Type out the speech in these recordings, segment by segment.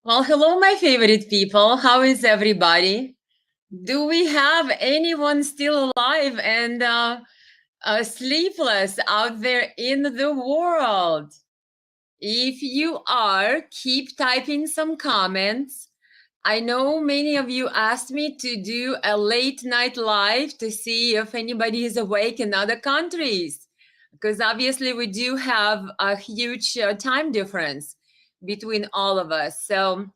Well, hello, my favorite people. How is everybody? Do we have anyone still alive and sleepless out there in the world? If you are, keep typing some comments. I know many of you asked me to do a late night live to see if anybody is awake in other countries, because obviously we do have a huge time difference between all of us. So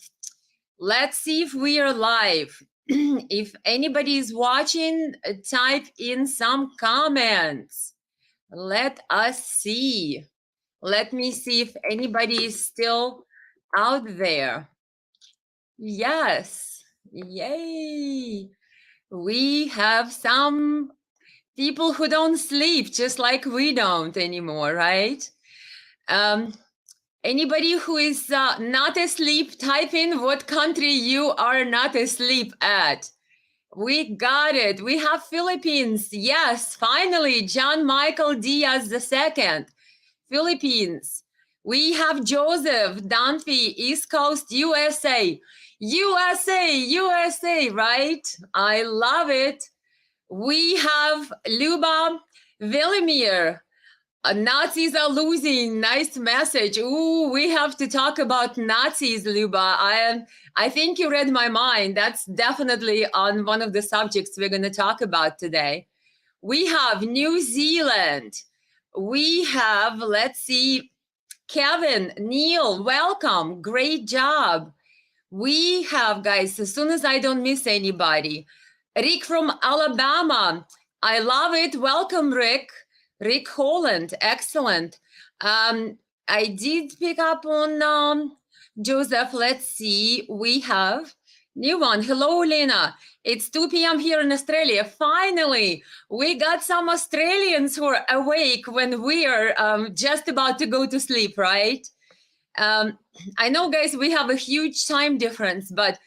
let's see if we are live. If anybody is watching, type in some comments. Let us see. Let me see if anybody is still out there. Yes. Yay. We have some people who don't sleep just like we don't anymore, right? Um, Anybody who is not asleep, type in what country you are not asleep at. We got it. We have Philippines. Yes, finally, John Michael Diaz II, Philippines. We have Joseph Dunphy, East Coast, USA. USA, right? I love it. We have Luba Velimir, Nazis are losing. Nice message. Ooh, we have to talk about Nazis, Luba. I think you read my mind. That's definitely on one of the subjects we're going to talk about today. We have New Zealand. We have, let's see, Kevin, Neil, welcome. Great job. We have, guys, as soon as I don't miss anybody, Rick from Alabama. I love it. Welcome, Rick. Rick Holland. Excellent. I did pick up on Joseph. Let's see. We have new one. Hello, Lena. It's 2 p.m. here in Australia. Finally, we got some Australians who are awake when we are just about to go to sleep, right? I know, guys, we have a huge time difference, but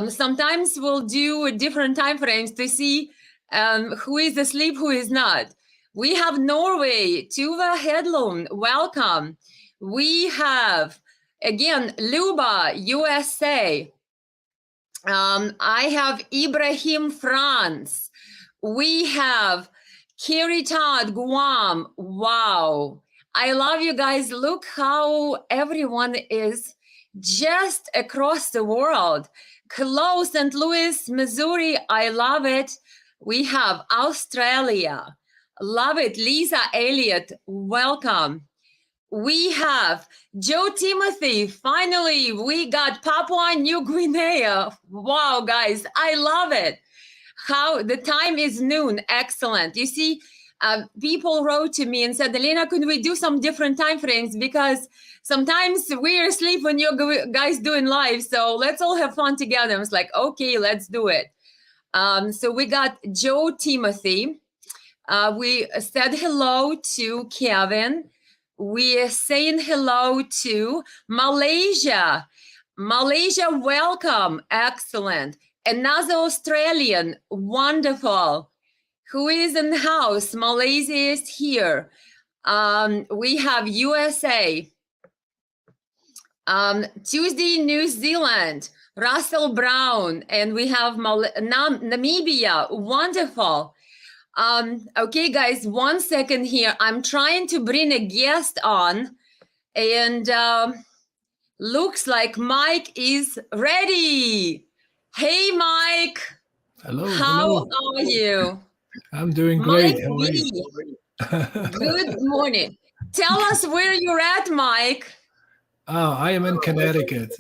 sometimes we'll do different time frames to see who is asleep, who is not. We have Norway, Tuva Hedlund, welcome. We have, again, Luba, USA. I have Ibrahim, France. We have Kiri Todd, Guam. Wow. I love you guys. Look how everyone is just across the world. Hello, St. Louis, Missouri. I love it. We have Australia. Love it. Lisa Elliott, welcome. We have Joe Timothy. Finally, we got Papua New Guinea. Wow, guys, I love it. How the time is noon. Excellent. You see, people wrote to me and said, Elena, could we do some different time frames? Because sometimes we're asleep when you guys doing live. So let's all have fun together. I was like, okay, let's do it. So we got Joe Timothy. We said hello to Kevin. We are saying hello to Malaysia. Malaysia, welcome. Excellent. Another Australian, wonderful. Who is in the house? Malaysia is here. We have USA. Tuesday, New Zealand. Russell Brown. And we have Namibia. Wonderful. Okay, guys, 1 second here. I'm trying to bring a guest on. And looks like Mike is ready. Hey, Mike. Hello. How Hello. are you? I'm doing Mike great. How are you? B. Good morning. Tell us where you're at, Mike. Oh, I am in Connecticut.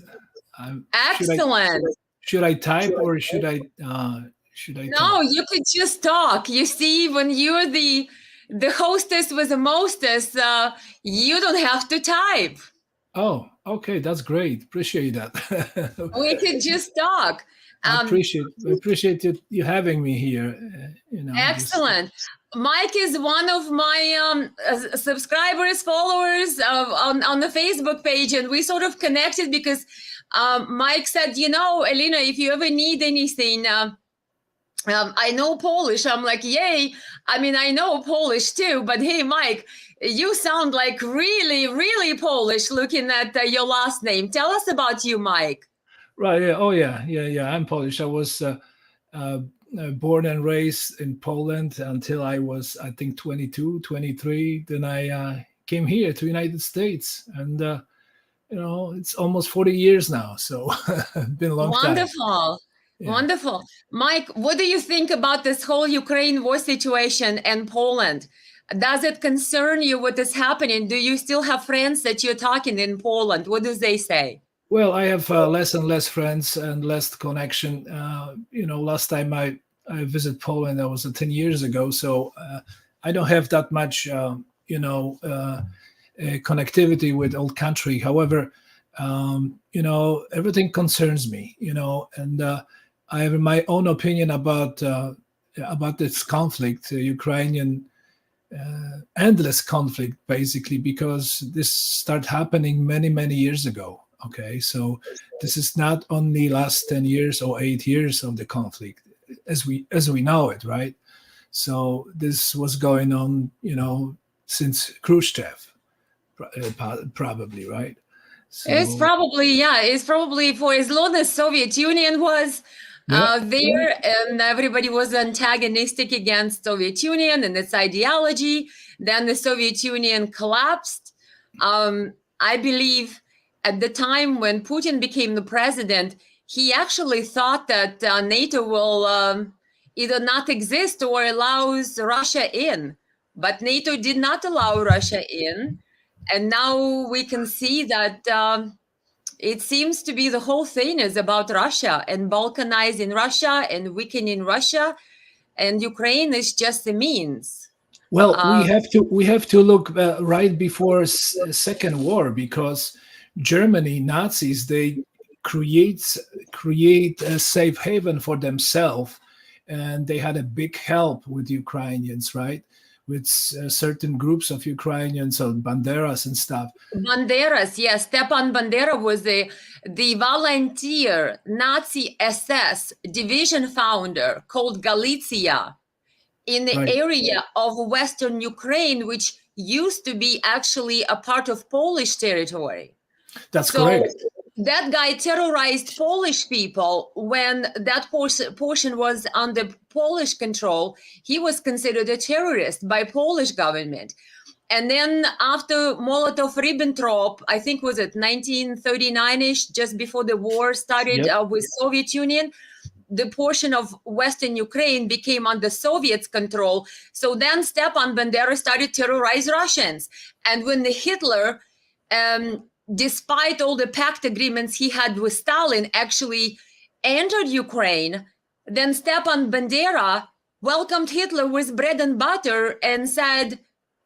I'm, should I Excellent. should I type or should I No, talk? you could just talk. You see, when you're the hostess with the mostess, you don't have to type. Oh, okay, that's great. Appreciate that. We could just talk. Um, I appreciate you having me here. Just Excellent. Mike is one of my subscribers, followers on the Facebook page, and we sort of connected because Mike said, Elena, if you ever need anything, I know Polish. I'm like, yay. I mean, I know Polish too, but hey, Mike, you sound like really, really Polish looking at your last name. Tell us about you, Mike. Right. Yeah. Oh, yeah. Yeah. Yeah. I'm Polish. I was uh, born and raised in Poland until I was, I think, 22, 23. Then I came here to United States, and it's almost 40 years now. So been a long time. Wonderful. Yeah. Wonderful. Mike, what do you think about this whole Ukraine war situation and Poland? Does it concern you what is happening? Do you still have friends that you're talking in Poland? What do they say? Well, I have less and less friends and less connection. Last time I visited Poland, that was 10 years ago. So I don't have that much, connectivity with old country. However, everything concerns me, and I have my own opinion about this conflict, Ukrainian endless conflict, basically, because this started happening many, many years ago. Okay, so this is not only last 10 years or 8 years of the conflict as we know it, right? So this was going on, since Khrushchev, probably, right? So, It's probably for as long as Soviet Union was there, and everybody was antagonistic against Soviet Union and its ideology. Then the Soviet Union collapsed. I believe at the time when Putin became the president, he actually thought that NATO will either not exist or allows Russia in. But NATO did not allow Russia in. And now we can see that it seems to be the whole thing is about Russia and balkanizing Russia and weakening Russia, and Ukraine is just the means. well, we have to look right before Second War, because Germany, Nazis, they create a safe haven for themselves, and they had a big help with Ukrainians, right? With certain groups of Ukrainians, or Banderas and stuff. Banderas, yes. Stepan Bandera was the volunteer Nazi SS division founder called Galicia in the Right. area of Western Ukraine, which used to be actually a part of Polish territory. That's So correct. that guy terrorized Polish people when that portion was under Polish control. He was considered a terrorist by Polish government. And then after Molotov-Ribbentrop, I think was it 1939-ish, just before the war started with Soviet Union, the portion of Western Ukraine became under Soviets' control. So then Stepan Bandera started to terrorize Russians. And when the Hitler, despite all the pact agreements he had with Stalin, actually entered Ukraine, then Stepan Bandera welcomed Hitler with bread and butter and said,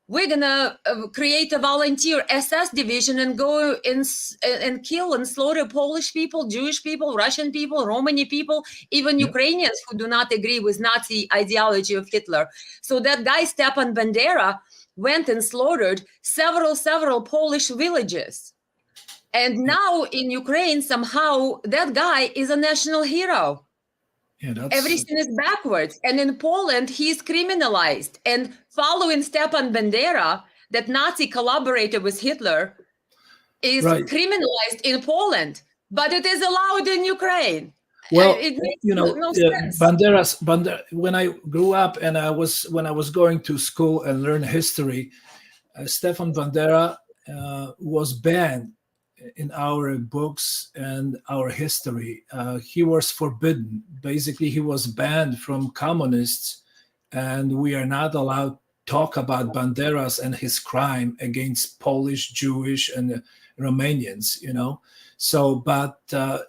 we're going to create a volunteer SS division and go and kill and slaughter Polish people, Jewish people, Russian people, Romani people, even Ukrainians who do not agree with Nazi ideology of Hitler. So that guy, Stepan Bandera, went and slaughtered several Polish villages. And now in Ukraine, somehow that guy is a national hero. Everything is backwards. And in Poland, he's criminalized. And following Stepan Bandera, that Nazi collaborator with Hitler, is criminalized in Poland, but it is allowed in Ukraine. Well, it makes no sense. Bandera, when I grew up and when I was going to school and learn history, Stepan Bandera was banned in our books and our history. He was forbidden. Basically, he was banned from communists, and we are not allowed to talk about Banderas and his crime against Polish, Jewish, and Romanians, So, but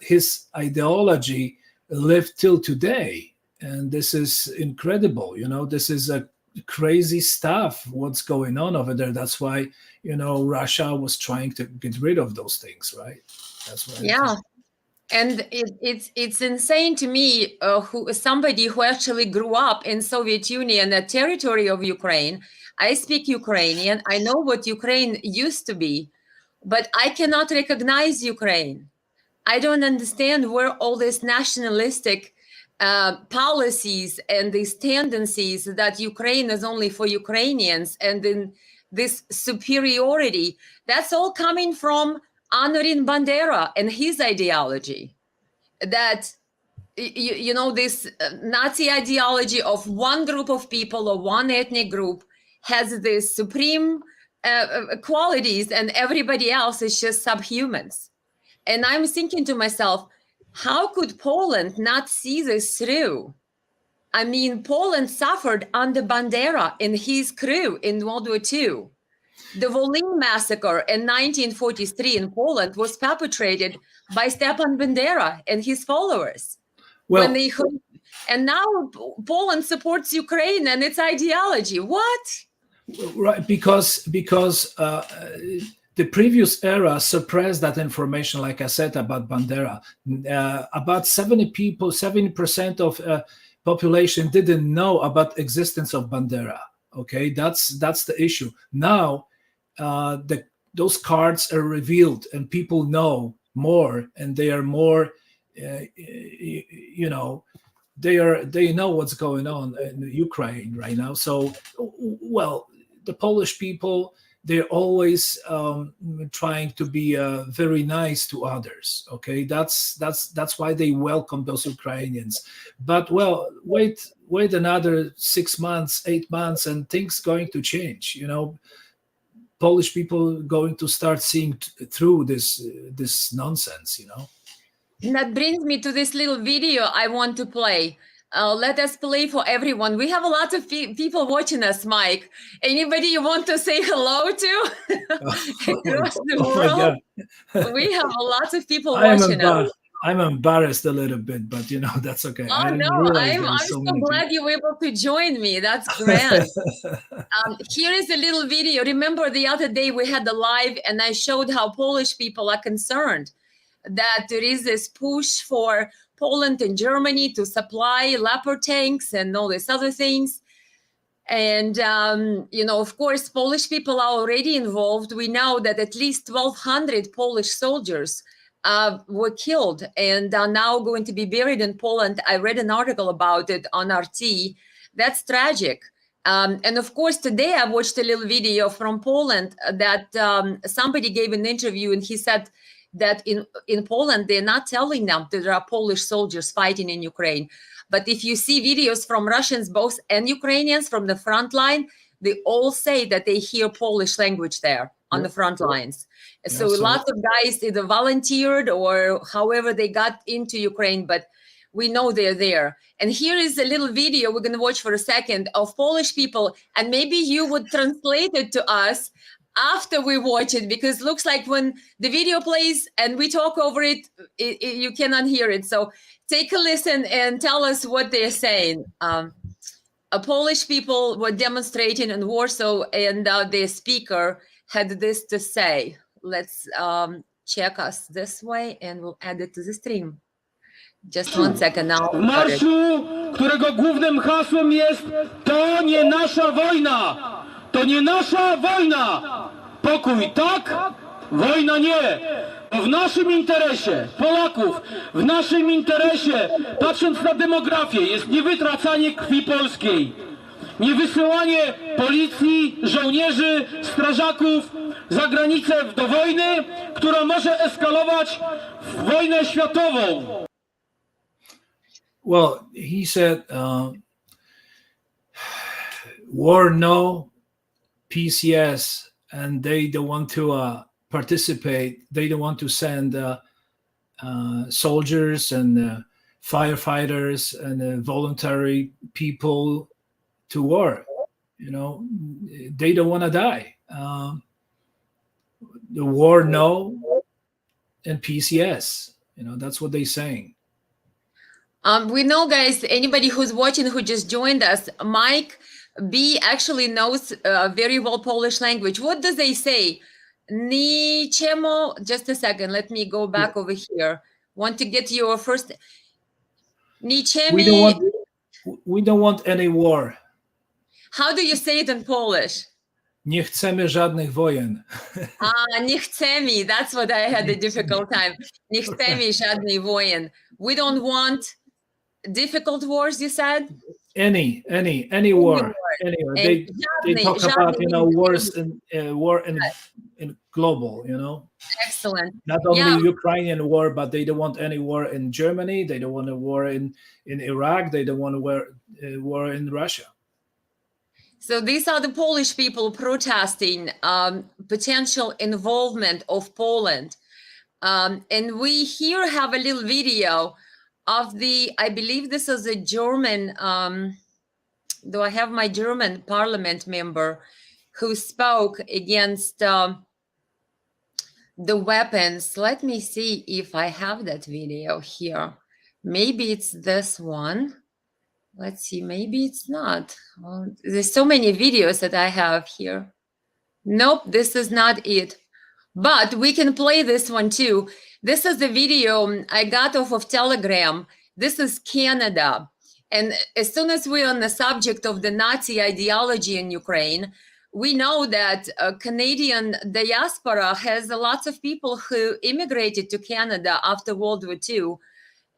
his ideology lived till today, and this is incredible. This is a crazy stuff what's going on over there. That's why Russia was trying to get rid of those things, right? That's why. And it's insane to me, somebody who actually grew up in Soviet Union, a territory of Ukraine. I speak Ukrainian. I know what Ukraine used to be, but I cannot recognize Ukraine. I don't understand where all these nationalistic policies and these tendencies that Ukraine is only for Ukrainians, and then this superiority, that's all coming from honoring Bandera and his ideology. that you know, this Nazi ideology of one group of people or one ethnic group has this supreme qualities, and everybody else is just subhumans. And I'm thinking to myself, how could Poland not see this through? I mean, Poland suffered under Bandera and his crew in World War II. The Volyn massacre in 1943 in Poland was perpetrated by Stepan Bandera and his followers. Well, and now Poland supports Ukraine and its ideology. What? right, because the previous era suppressed that information, like I said, about Bandera. About 70% of population didn't know about existence of Bandera. Okay, that's the issue. Now, those cards are revealed, and people know more, and they are more. You know, they know what's going on in Ukraine right now. So, well, the Polish people, they're always trying to be very nice to others. Okay, that's why they welcome those Ukrainians. But well, wait another 6 months, 8 months, and things going to change. You know, Polish people going to start seeing through this nonsense. You know. And that brings me to this little video I want to play. Let us play for everyone. We have a lot of people watching us, Mike. Anybody you want to say hello to across the world? We have a lot of people watching us. I'm embarrassed a little bit, but you know, that's okay. Oh no, I'm so glad you were able to join me. That's grand. Here is a little video. Remember the other day we had the live and I showed how Polish people are concerned that there is this push for Poland and Germany to supply Leopard tanks and all these other things. And, you know, of course, Polish people are already involved. We know that at least 1,200 Polish soldiers were killed and are now going to be buried in Poland. I read an article about it on RT. That's tragic. And of course, today I watched a little video from Poland that somebody gave an interview, and he said that in Poland, they're not telling them that there are Polish soldiers fighting in Ukraine. But if you see videos from Russians, both and Ukrainians from the front line, they all say that they hear Polish language there on the front lines. So lots of guys either volunteered or however they got into Ukraine, but we know they're there. And here is a little video we're going to watch for a second of Polish people. And maybe you would translate it to us after we watch it, because it looks like when the video plays and we talk over it, you cannot hear it. So take a listen and tell us what they're saying. Polish people were demonstrating in Warsaw, and their speaker had this to say. Let's check us this way and we'll add it to the stream. Just one second now. W marszu, którego głównym hasłem jest: to nie nasza wojna! To nie nasza wojna! Pokój tak, wojna nie! Bo w naszym interesie, Polaków, w naszym interesie, patrząc na demografię, jest niewytracanie krwi polskiej. Nie wysyłanie policji, żołnierzy, strażaków za granicę do wojny, która może eskalować w wojnę światową. Well, he said, war no, peace yes, and they don't want to participate. They don't want to send soldiers and firefighters and voluntary people to war. You know, they don't want to die. The war no, and peace yes. You know, that's what they're saying. We know, guys, anybody who's watching who just joined us, Mike B actually knows very well Polish language. What does they say? Niczemu, just a second, let me go back over here. Want to get your first. Niczemi. We don't want any war. How do you say it in Polish? Nie chcemy żadnych wojen. Nie chcemy. That's what I had a difficult time. Nie chcemy żadnych wojen. We don't want difficult wars, you said? Any war. Anyway, they talk about, you know, wars and war and in global, you know. Excellent. Not only Yeah. Ukrainian war, but they don't want any war in Germany. They don't want a war in Iraq. They don't want a war in Russia. So these are the Polish people protesting potential involvement of Poland. And we here have a little video of I believe this is a German, do I have my German parliament member who spoke against the weapons. Let me see if I have that video here. Maybe it's this one. Let's see, maybe it's not. Well, there's so many videos that I have here. Nope, this is not it. But we can play this one too. This is the video I got off of Telegram. This is Canada. And as soon as we're on the subject of the Nazi ideology in Ukraine, we know that Canadian diaspora has lots of people who immigrated to Canada after World War II.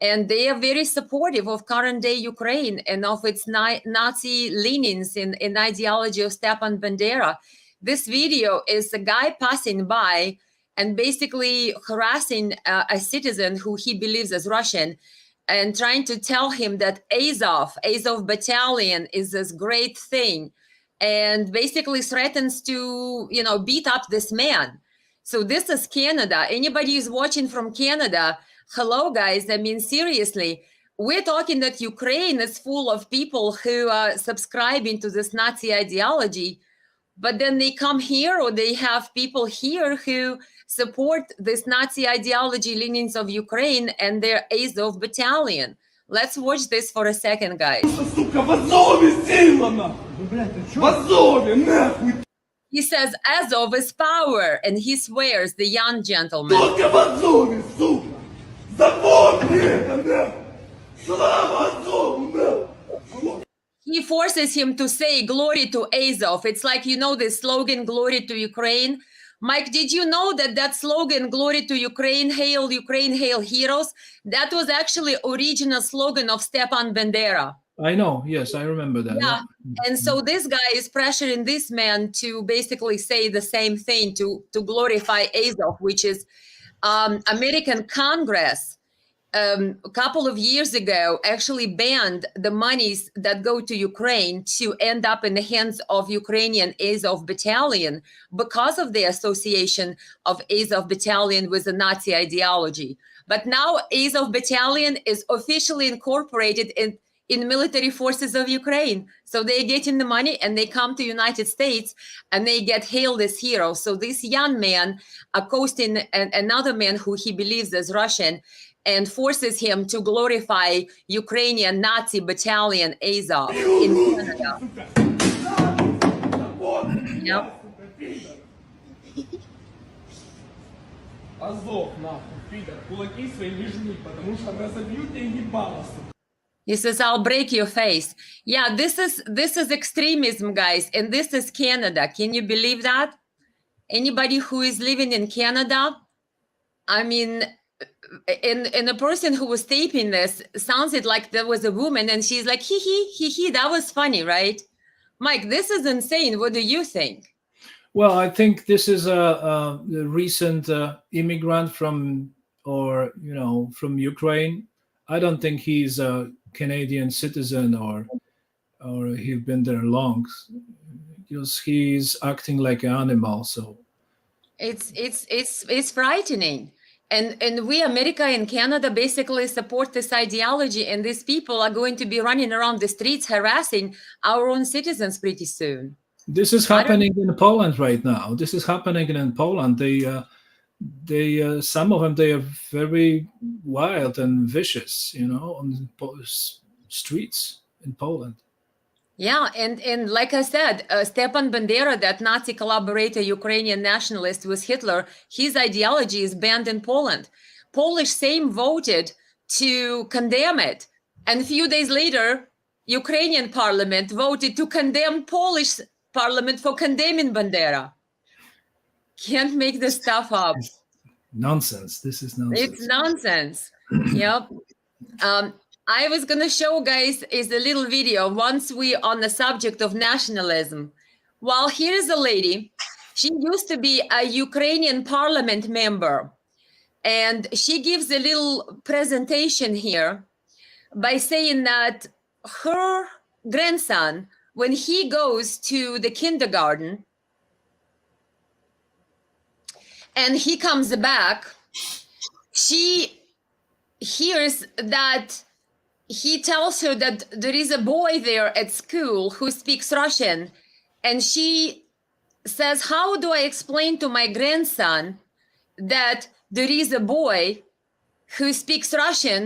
And they are very supportive of current day Ukraine and of its Nazi leanings in ideology of Stepan Bandera. This video is a guy passing by and basically harassing a citizen who he believes is Russian and trying to tell him that Azov battalion is this great thing, and basically threatens to, you know, beat up this man. So this is Canada. Anybody who's watching from Canada, hello, guys. I mean, seriously, we're talking that Ukraine is full of people who are subscribing to this Nazi ideology, but then they come here, or they have people here who support this Nazi ideology leanings of Ukraine and their Azov battalion. Let's watch this for a second, guys. He says Azov is power, and he swears, the young gentleman. He forces him to say glory to Azov. It's like, you know, the slogan, glory to Ukraine. Mike, did you know that slogan, glory to Ukraine, hail heroes, that was actually original slogan of Stepan Bandera? I know, yes, I remember that. Yeah. And so this guy is pressuring this man to basically say the same thing, to glorify Azov, which is American Congress a couple of years ago actually banned the monies that go to Ukraine to end up in the hands of Ukrainian Azov battalion because of the association of Azov battalion with the Nazi ideology. But now Azov battalion is officially incorporated in military forces of Ukraine. So they get in the money and they come to United States and they get hailed as heroes. So this young man accosting another man who he believes is Russian and forces him to glorify Ukrainian Nazi battalion Azov in Canada. Yep. Азов, нахуй, пидор, кулаки свои лежни, потому что разобью тебе ебало, сука. He says, I'll break your face. Yeah, this is extremism, guys, and this is Canada. Can you believe that? Anybody who is living in Canada, I mean, and the person who was taping this sounded like there was a woman, and she's like, hee, that was funny, right? Mike, this is insane. What do you think? Well, I think this is a recent immigrant from Ukraine. I don't think he's a Canadian citizen or he's been there long, because he's acting like an animal. So it's frightening. And we, America and Canada, basically support this ideology, and these people are going to be running around the streets harassing our own citizens pretty soon. This is happening in Poland right now. This is happening in Poland. They some of them, they are very wild and vicious, on streets in Poland. Yeah, and like I said, Stepan Bandera, that Nazi collaborator, Ukrainian nationalist with Hitler, his ideology is banned in Poland. Polish Sejm voted to condemn it. And a few days later, Ukrainian parliament voted to condemn Polish parliament for condemning Bandera. Can't make this stuff up. It's nonsense. This is nonsense. It's nonsense. Yep. I was going to show guys is a little video once we on the subject of nationalism. Well, here is a lady. She used to be a Ukrainian parliament member. And she gives a little presentation here by saying that her grandson, when he goes to the kindergarten and he comes back, she hears that he tells her that there is a boy there at school who speaks Russian. And she says, how do I explain to my grandson that there is a boy who speaks Russian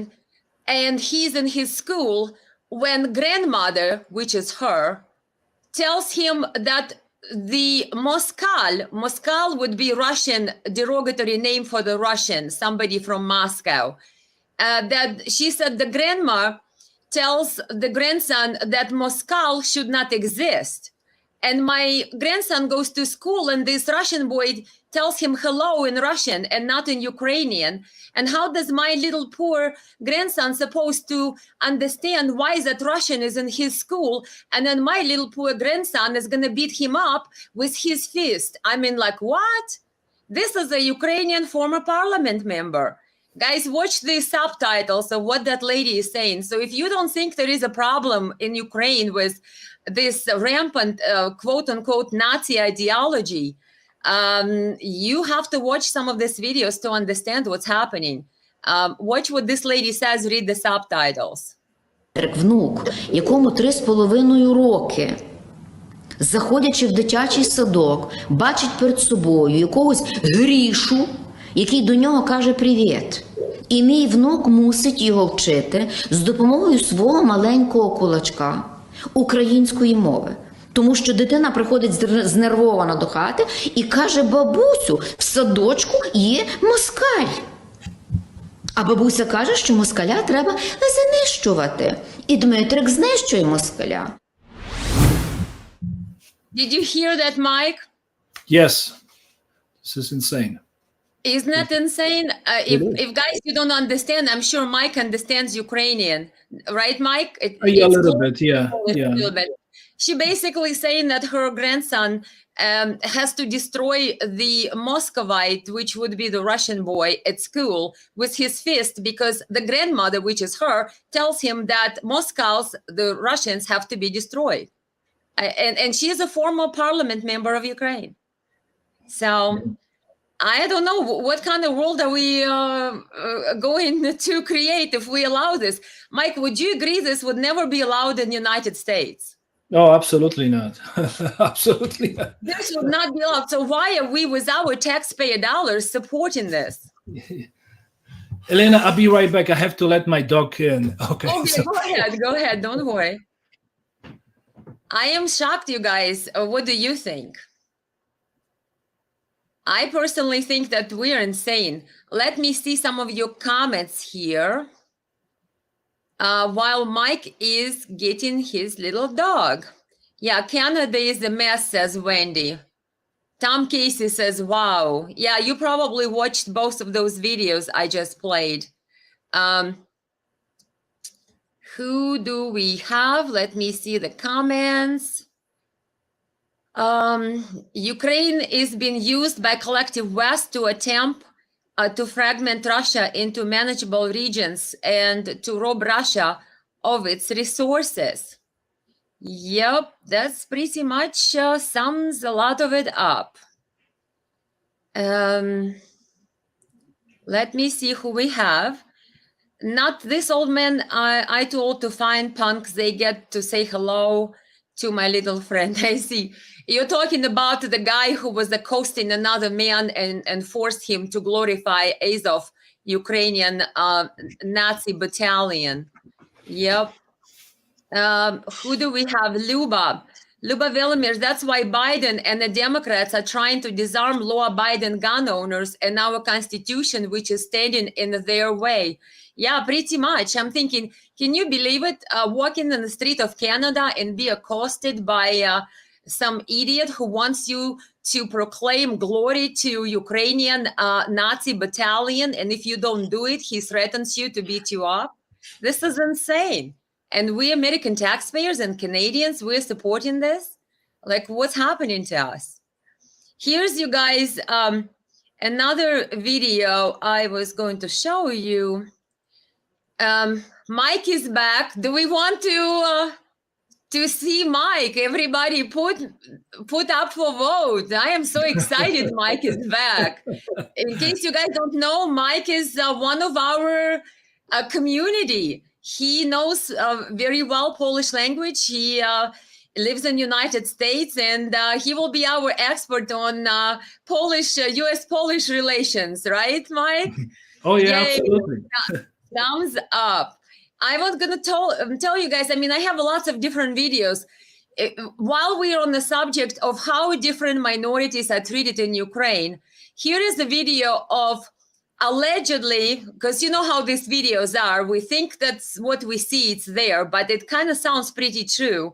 and he's in his school when grandmother, which is her, tells him that the Moskal would be Russian derogatory name for the Russian, somebody from Moscow. That she said the grandma tells the grandson that Moskal should not exist. And my grandson goes to school and this Russian boy tells him hello in Russian and not in Ukrainian. And how does my little poor grandson supposed to understand why that Russian is in his school? And then my little poor grandson is going to beat him up with his fist. I mean, like, what? This is a Ukrainian former parliament member. Guys, watch the subtitles of what that lady is saying. So if you don't think there is a problem in Ukraine with this rampant, quote unquote, Nazi ideology, you have to watch some of these videos to understand what's happening. Watch what this lady says, read the subtitles. Внук, якому 3,5 роки, заходячи в дитячий садок, бачить перед собою якогось Грішу, який до нього каже «Привіт». І мій внук мусить його вчити з допомогою свого маленького кулачка української мови. Тому що дитина приходить знервована до хати і каже: бабусю, в садочку є москаль. А бабуся каже, що москаля треба знищувати. І Дмитрик знищує москаля. Did you hear that, Mike? Yes. This is insane. Isn't that insane? If guys, you don't understand, I'm sure Mike understands Ukrainian. Right, Mike? A little bit, yeah. A little bit. She basically saying that her grandson has to destroy the Muscovite, which would be the Russian boy at school, with his fist, because the grandmother, which is her, tells him that Moscow's, the Russians, have to be destroyed. And she is a former parliament member of Ukraine. So I don't know what kind of world are we going to create if we allow this. Mike, would you agree this would never be allowed in the United States? No, absolutely not. Absolutely not. This would not be allowed. So why are we, with our taxpayer dollars, supporting this? Elena, I'll be right back. I have to let my dog in. Okay. Go ahead. Don't worry. I am shocked, you guys. What do you think? I personally think that we are insane. Let me see some of your comments here. While Mike is getting his little dog. Yeah, Canada is a mess, says Wendy. Tom Casey says, wow. Yeah, you probably watched both of those videos I just played. Who do we have? Let me see the comments. Ukraine is being used by collective West to attempt to fragment Russia into manageable regions and to rob Russia of its resources. Yep, that's pretty much sums a lot of it up. Let me see who we have. Not this old man I told to find punks. They get to say hello to my little friend. I see. You're talking about the guy who was accosting another man and forced him to glorify Azov, Ukrainian Nazi battalion. Yep. Who do we have? Luba Velimir. That's why Biden and the Democrats are trying to disarm law-abiding gun owners and our Constitution, which is standing in their way. Yeah, pretty much. I'm thinking, can you believe it? Walking in the street of Canada and be accosted by some idiot who wants you to proclaim glory to Ukrainian Nazi battalion. And if you don't do it, he threatens you to beat you up. This is insane. And we American taxpayers and Canadians, we're supporting this. Like, what's happening to us? here's you guys another video I was going to show you. Mike is back. Do we want to see Mike? Everybody put up for vote. I am so excited Mike is back. In case you guys don't know, Mike is one of our community. He knows very well Polish language. He lives in United States, and he will be our expert on Polish, U.S.-Polish relations, right, Mike? Oh yeah, Yay. absolutely. Thumbs up. I was going to tell you guys, I mean, I have lots of different videos. While we're on the subject of how different minorities are treated in Ukraine, here is a video of allegedly, because you know how these videos are, we think that's what we see, it's there, but it kind of sounds pretty true.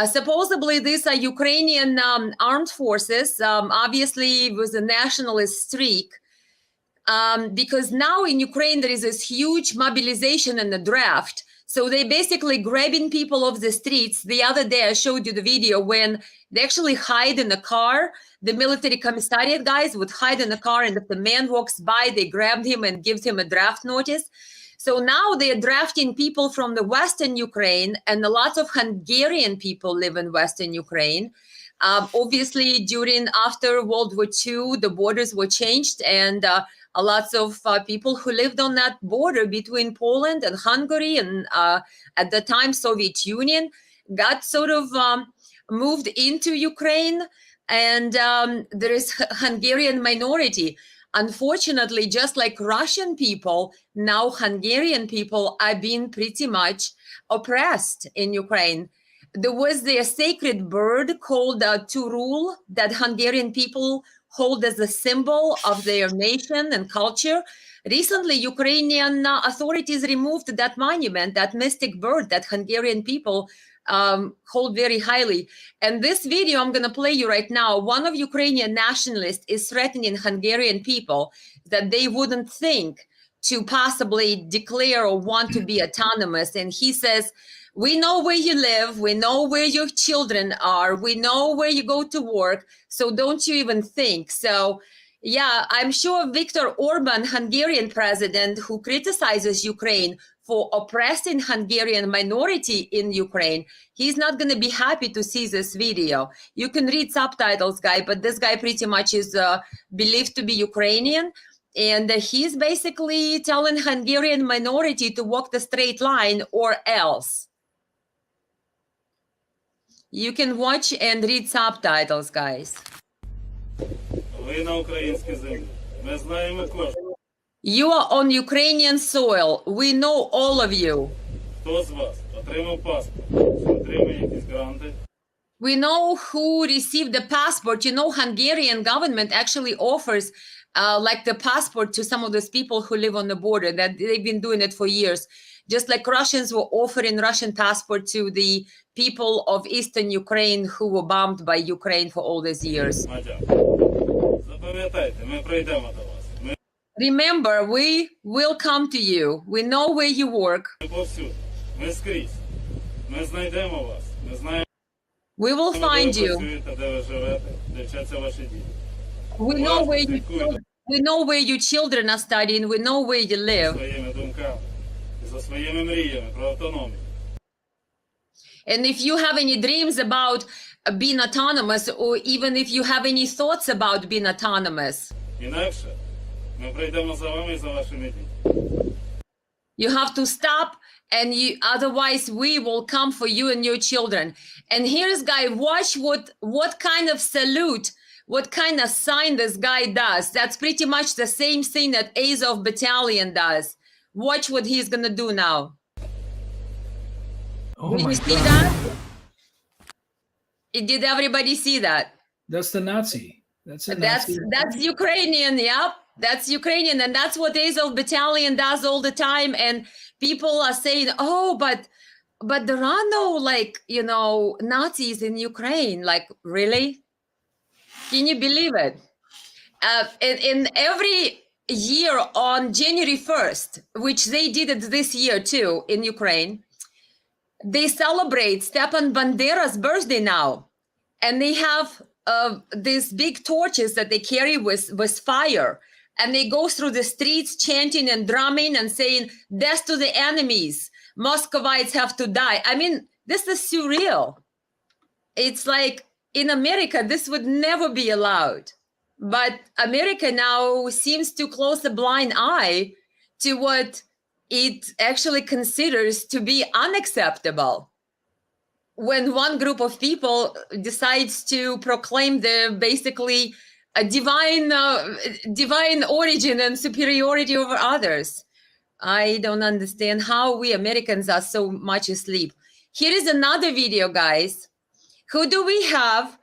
Supposedly, these are Ukrainian armed forces. Obviously, it was a nationalist streak. Because now in Ukraine, there is this huge mobilization and the draft. So they basically grabbing people off the streets. The other day, I showed you the video when they actually hide in the car. The military commissariat guys would hide in the car, and if the man walks by, they grabbed him and gives him a draft notice. So now they are drafting people from the Western Ukraine, and a lot of Hungarian people live in Western Ukraine. Obviously, after World War II, the borders were changed, and lots of people who lived on that border between Poland and Hungary and at the time Soviet Union got sort of moved into Ukraine, and there is Hungarian minority. Unfortunately, just like Russian people, now Hungarian people are being pretty much oppressed in Ukraine. There was a sacred bird called Turul that Hungarian people hold as a symbol of their nation and culture. Recently, Ukrainian authorities removed that monument, that mystic bird that Hungarian people hold very highly. And this video I'm going to play you right now, one of Ukrainian nationalists is threatening Hungarian people that they wouldn't think to possibly declare or want to be autonomous. And he says, we know where you live, we know where your children are, we know where you go to work, so don't you even think. So yeah, I'm sure Viktor Orban, Hungarian president, who criticizes Ukraine for oppressing Hungarian minority in Ukraine, he's not going to be happy to see this video. You can read subtitles, guy, but this guy pretty much is believed to be Ukrainian. And he's basically telling Hungarian minority to walk the straight line or else. You can watch and read subtitles, guys. Ви на українській землі. Ми знаємо кожен. You are on Ukrainian soil. We know all of you. Хто з вас отримав паспорт, чи отримує якісь гранти? We know who received the passport. You know, Hungarian government actually offers like the passport to some of those people who live on the border. That they've been doing it for years. Just like Russians were offering Russian passport to the people of Eastern Ukraine who were bombed by Ukraine for all these years. Запам'ятайте, ми прийдемо до вас. Ми Remember, we will come to you. We know where you work. повсюди. Ми скрізь. Ми знайдемо вас. Ми знаємо, We will де ви find you. працюєте, де ви живете, де вчаться ваші діти. We know where your children are studying. We know where you live. Своїми думками і за своїми мріями про автономію. And if you have any dreams about being autonomous, or even if you have any thoughts about being autonomous, Інакше ми прийдемо за вами і за вашими дітьми. you have to stop, and otherwise we will come for you and your children. And here's guy, watch what kind of salute, what kind of sign this guy does. That's pretty much the same thing that Azov battalion does. Watch what he's gonna do now. Oh Did my you see God. that? Did everybody see that? That's the Nazi. That's a Nazi. That's Ukrainian. Yep, that's Ukrainian, and that's what Azov battalion does all the time. And people are saying, "Oh, but there are no Nazis in Ukraine." Like, really? Can you believe it? In every year on January 1st, which they did it this year too in Ukraine, they celebrate Stepan Bandera's birthday now. And they have these big torches that they carry with fire, and they go through the streets chanting and drumming and saying, "Death to the enemies, Muscovites have to die." I mean, this is surreal. It's like in America, this would never be allowed. But America now seems to close a blind eye to what it actually considers to be unacceptable. When one group of people decides to proclaim the basically a divine origin and superiority over others. I don't understand how we Americans are so much asleep. Here is another video, guys. Who do we have?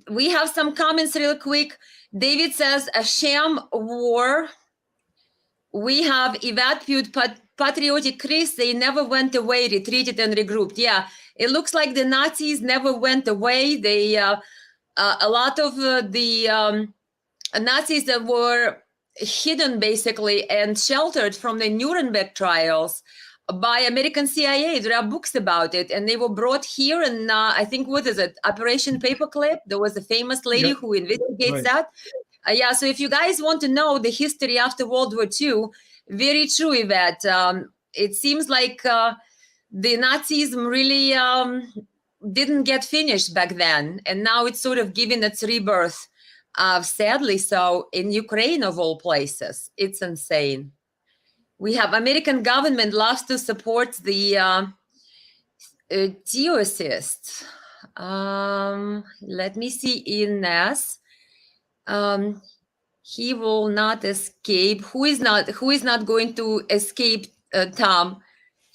We have some comments real quick. David says a sham war. We have evacuated patriotic Chris. They never went away, retreated and regrouped. Yeah, it looks like the Nazis never went away. They a lot of the Nazis that were hidden basically and sheltered from the Nuremberg trials by American CIA. There are books about it, and they were brought here. And I think, what is it, Operation Paperclip? There was a famous lady who investigates that. Yeah, so if you guys want to know the history after World War II, very true, Yvette. It seems like the Nazism really didn't get finished back then, and now it's sort of given its rebirth. Sadly, so in Ukraine of all places. It's insane. We have American government loves to support the theosists. Let me see, Ines. He will not escape. Who is not going to escape, Tom?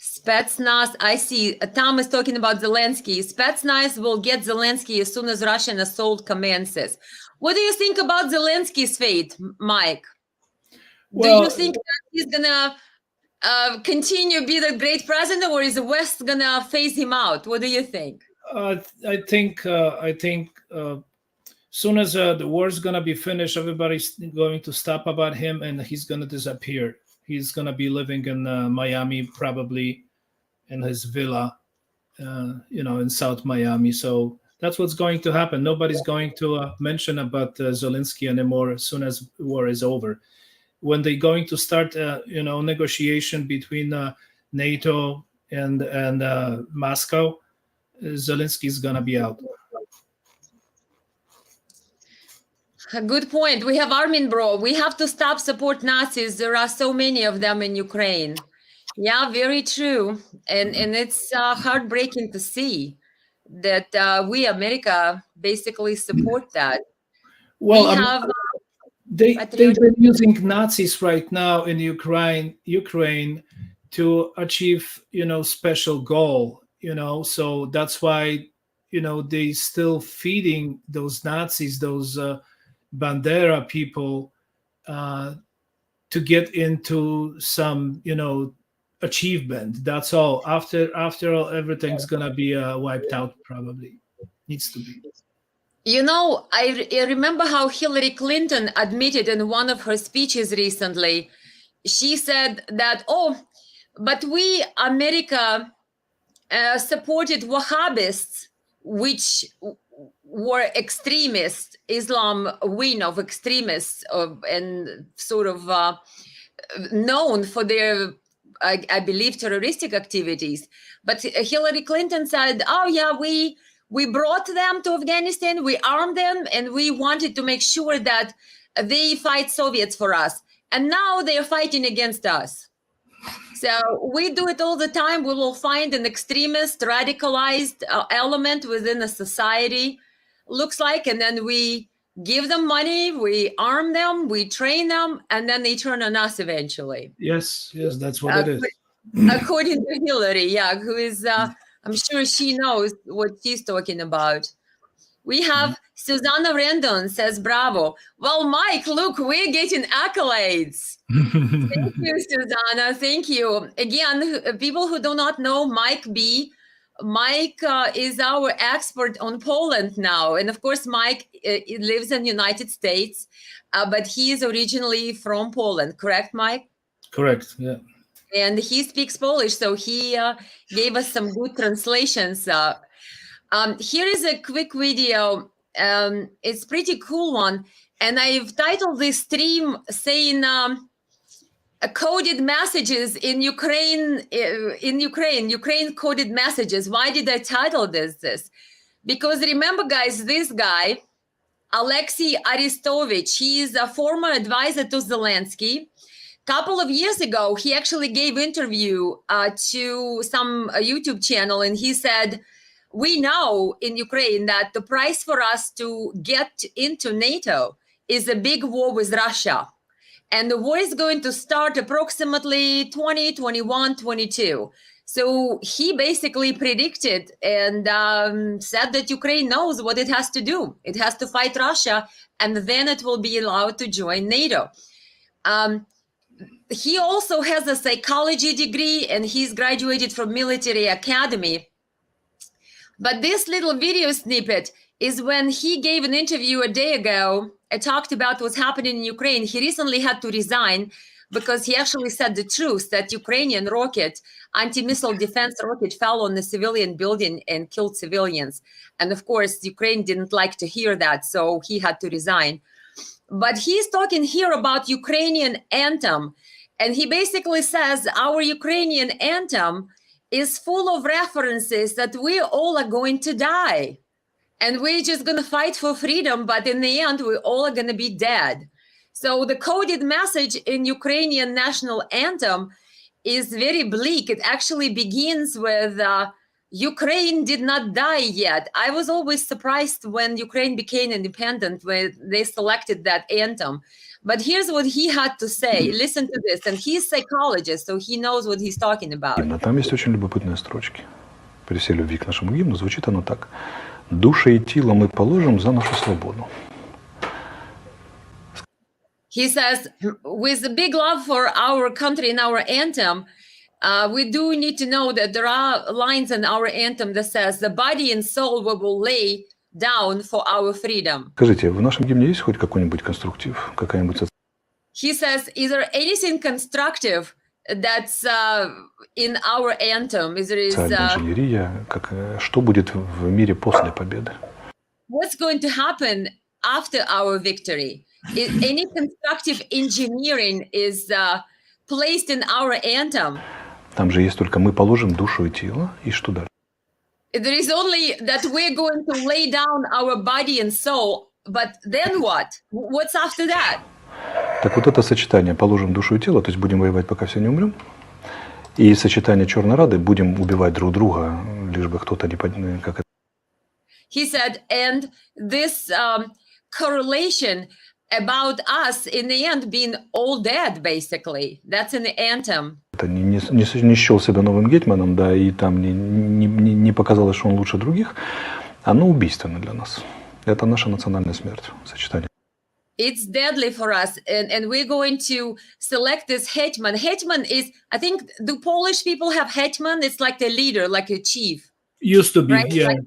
Spetsnaz, I see. Tom is talking about Zelensky. Spetsnaz will get Zelensky as soon as Russian assault commences. What do you think about Zelensky's fate, Mike? Well, do you think that he's gonna continue be the great president, or is the West gonna phase him out? What do you think? I think soon as the war's gonna be finished, everybody's going to stop about him, and he's gonna disappear. He's gonna be living in Miami, probably in his villa, in South Miami. So that's what's going to happen. Nobody's going to mention about Zelensky anymore as soon as the war is over. When they're going to start, negotiation between NATO and Moscow, Zelensky is gonna be out. A good point. We have Armin Bro. We have to stop support Nazis. There are so many of them in Ukraine. Yeah, very true. And it's heartbreaking to see that we, America, basically support that. Well, we have they've been using Nazis right now in Ukraine to achieve, special goal, so that's why, they still feeding those Nazis, those Bandera people, to get into some, achievement. That's all. After all, everything's gonna be wiped out. Probably needs to be. I remember how Hillary Clinton admitted in one of her speeches recently. She said that, but we, America, supported Wahhabists, which were extremists, Islam wing of extremists, and sort of known for their, I believe, terroristic activities. But Hillary Clinton said, we brought them to Afghanistan, we armed them, and we wanted to make sure that they fight Soviets for us. And now they're fighting against us. So we do it all the time. We will find an extremist, radicalized element within a society, looks like, and then we give them money, we arm them, we train them, and then they turn on us eventually. Yes, that's what it is. According to Hillary, who is, I'm sure she knows what she's talking about. We have Susanna Rendon says, bravo. Well, Mike, look, we're getting accolades. Thank you, Susanna. Thank you. Again, people who do not know Mike B. Mike is our expert on Poland now. And of course, Mike lives in the United States, but he is originally from Poland. Correct, Mike? Correct, yeah. And he speaks Polish, so he gave us some good translations. Here is a quick video. It's pretty cool one. And I've titled this stream saying coded messages in Ukraine, Ukraine coded messages. Why did I title this? Because remember, guys, this guy, Alexei Arestovich, he is a former advisor to Zelensky. Couple of years ago, he actually gave interview to some YouTube channel, and he said, we know in Ukraine that the price for us to get into NATO is a big war with Russia. And the war is going to start approximately 2021, 22. So he basically predicted and said that Ukraine knows what it has to do. It has to fight Russia, and then it will be allowed to join NATO. He also has a psychology degree, and he's graduated from military academy. But this little video snippet is when he gave an interview a day ago. I talked about what's happening in Ukraine. He recently had to resign because he actually said the truth that Ukrainian rocket, anti-missile defense rocket, fell on the civilian building and killed civilians. And of course, Ukraine didn't like to hear that, so he had to resign. But he's talking here about Ukrainian anthem. And he basically says our Ukrainian anthem is full of references that we all are going to die. And we're just going to fight for freedom, but in the end, we all are going to be dead. So the coded message in Ukrainian national anthem is very bleak. It actually begins with Ukraine did not die yet. I was always surprised when Ukraine became independent, when they selected that anthem. But here's what he had to say. Listen to this. And he's a psychologist, so he knows what he's talking about. Там есть очень любопытные строчки. При всей любви к нашему гимну звучит оно так. Души и тело мы положим за нашу свободу. He says, with a big love for our country and our anthem, we do need to know that there are lines in our anthem that says, the body and soul we will lay down for our freedom. Скажите, в нашем гимне есть хоть какой-нибудь конструктив, какая-нибудь? He says, is there anything constructive that's in our anthem? Is there инженерия, что будет в мире после победы? What's going to happen after our victory? Any constructive engineering is placed in our anthem. Там же есть только мы положим душу и тело, и что дальше? There is only that we're going to lay down our body and soul, but then what? What's after that? Так вот это сочетание «положим душу и тело», то есть будем воевать, пока все не умрем, и сочетание «черной рады» будем убивать друг друга, лишь бы кто-то не понял, как это. He said, and this correlation about us in the end being all dead, basically. That's in the anthem. Это не счел себя новым гетьманом, да, и там не показалось, что он лучше других. Оно убийственно для нас. Это наша национальная смерть, сочетание. It's deadly for us, and we're going to select this hetman. Hetman is, I think, do Polish people have hetman? It's like the leader, like a chief. Used to be, right? yeah. Like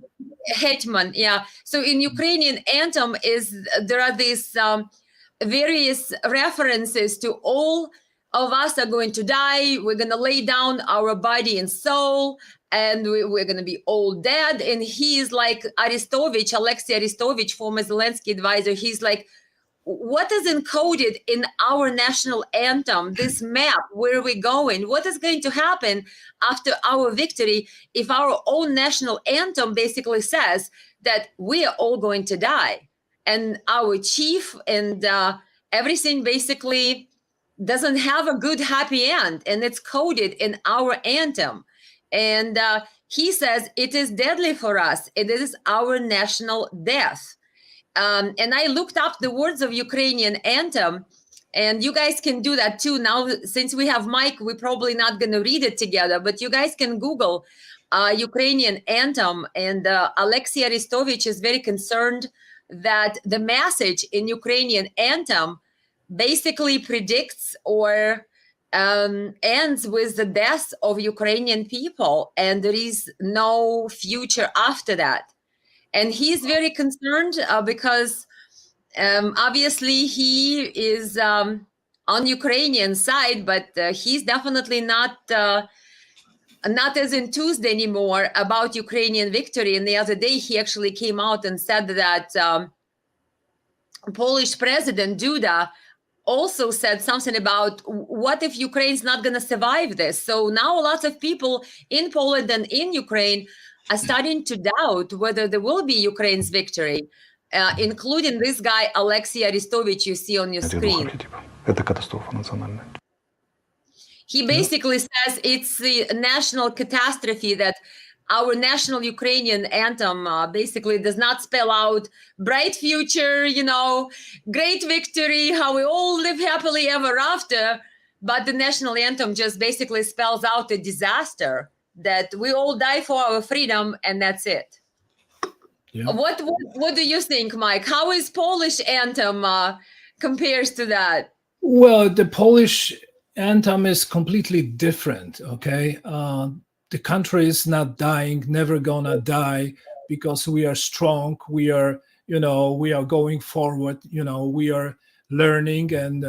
hetman, yeah. So in Ukrainian anthem there are these various references to all of us are going to die. We're going to lay down our body and soul, and we're going to be all dead. And he's like Arestovich, Alexei Arestovich, former Zelensky advisor. He's like, what is encoded in our national anthem, this map, where are we going? What is going to happen after our victory if our own national anthem basically says that we are all going to die? And our chief and everything basically doesn't have a good happy end, and it's coded in our anthem. And he says it is deadly for us. It is our national death. And I looked up the words of Ukrainian anthem, and you guys can do that too. Now, since we have Mike, we're probably not going to read it together, but you guys can Google Ukrainian anthem. And Alexei Arestovich is very concerned that the message in Ukrainian anthem basically predicts or ends with the death of Ukrainian people, and there is no future after that. And he's very concerned because obviously he is on Ukrainian side, but he's definitely not not as enthused anymore about Ukrainian victory. And the other day, he actually came out and said that Polish President Duda also said something about what if Ukraine's not going to survive this? So now lots of people in Poland and in Ukraine are starting to doubt whether there will be Ukraine's victory, including this guy, Alexei Arestovich, you see on your screen. Это катастрофа национальная. He basically says it's the national catastrophe that our national Ukrainian anthem basically does not spell out bright future, great victory, how we all live happily ever after. But the national anthem just basically spells out a disaster, that we all die for our freedom, and that's it. Yeah. What do you think, Mike? How is Polish anthem compares to that? Well, the Polish anthem is completely different, okay? The country is not dying, never gonna die, because we are strong. We are, we are going forward. We are learning and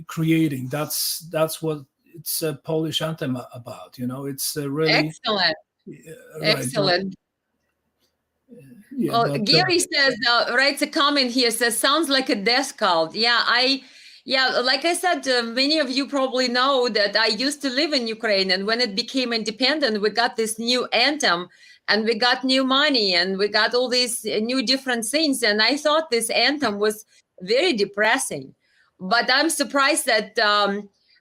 creating. That's what it's a Polish anthem about. It's really excellent. Right. Excellent. Yeah, well, Gary says, writes a comment here, says, sounds like a death cult. Yeah, like I said, many of you probably know that I used to live in Ukraine, and when it became independent, we got this new anthem, and we got new money, and we got all these new different things, and I thought this anthem was very depressing. But I'm surprised that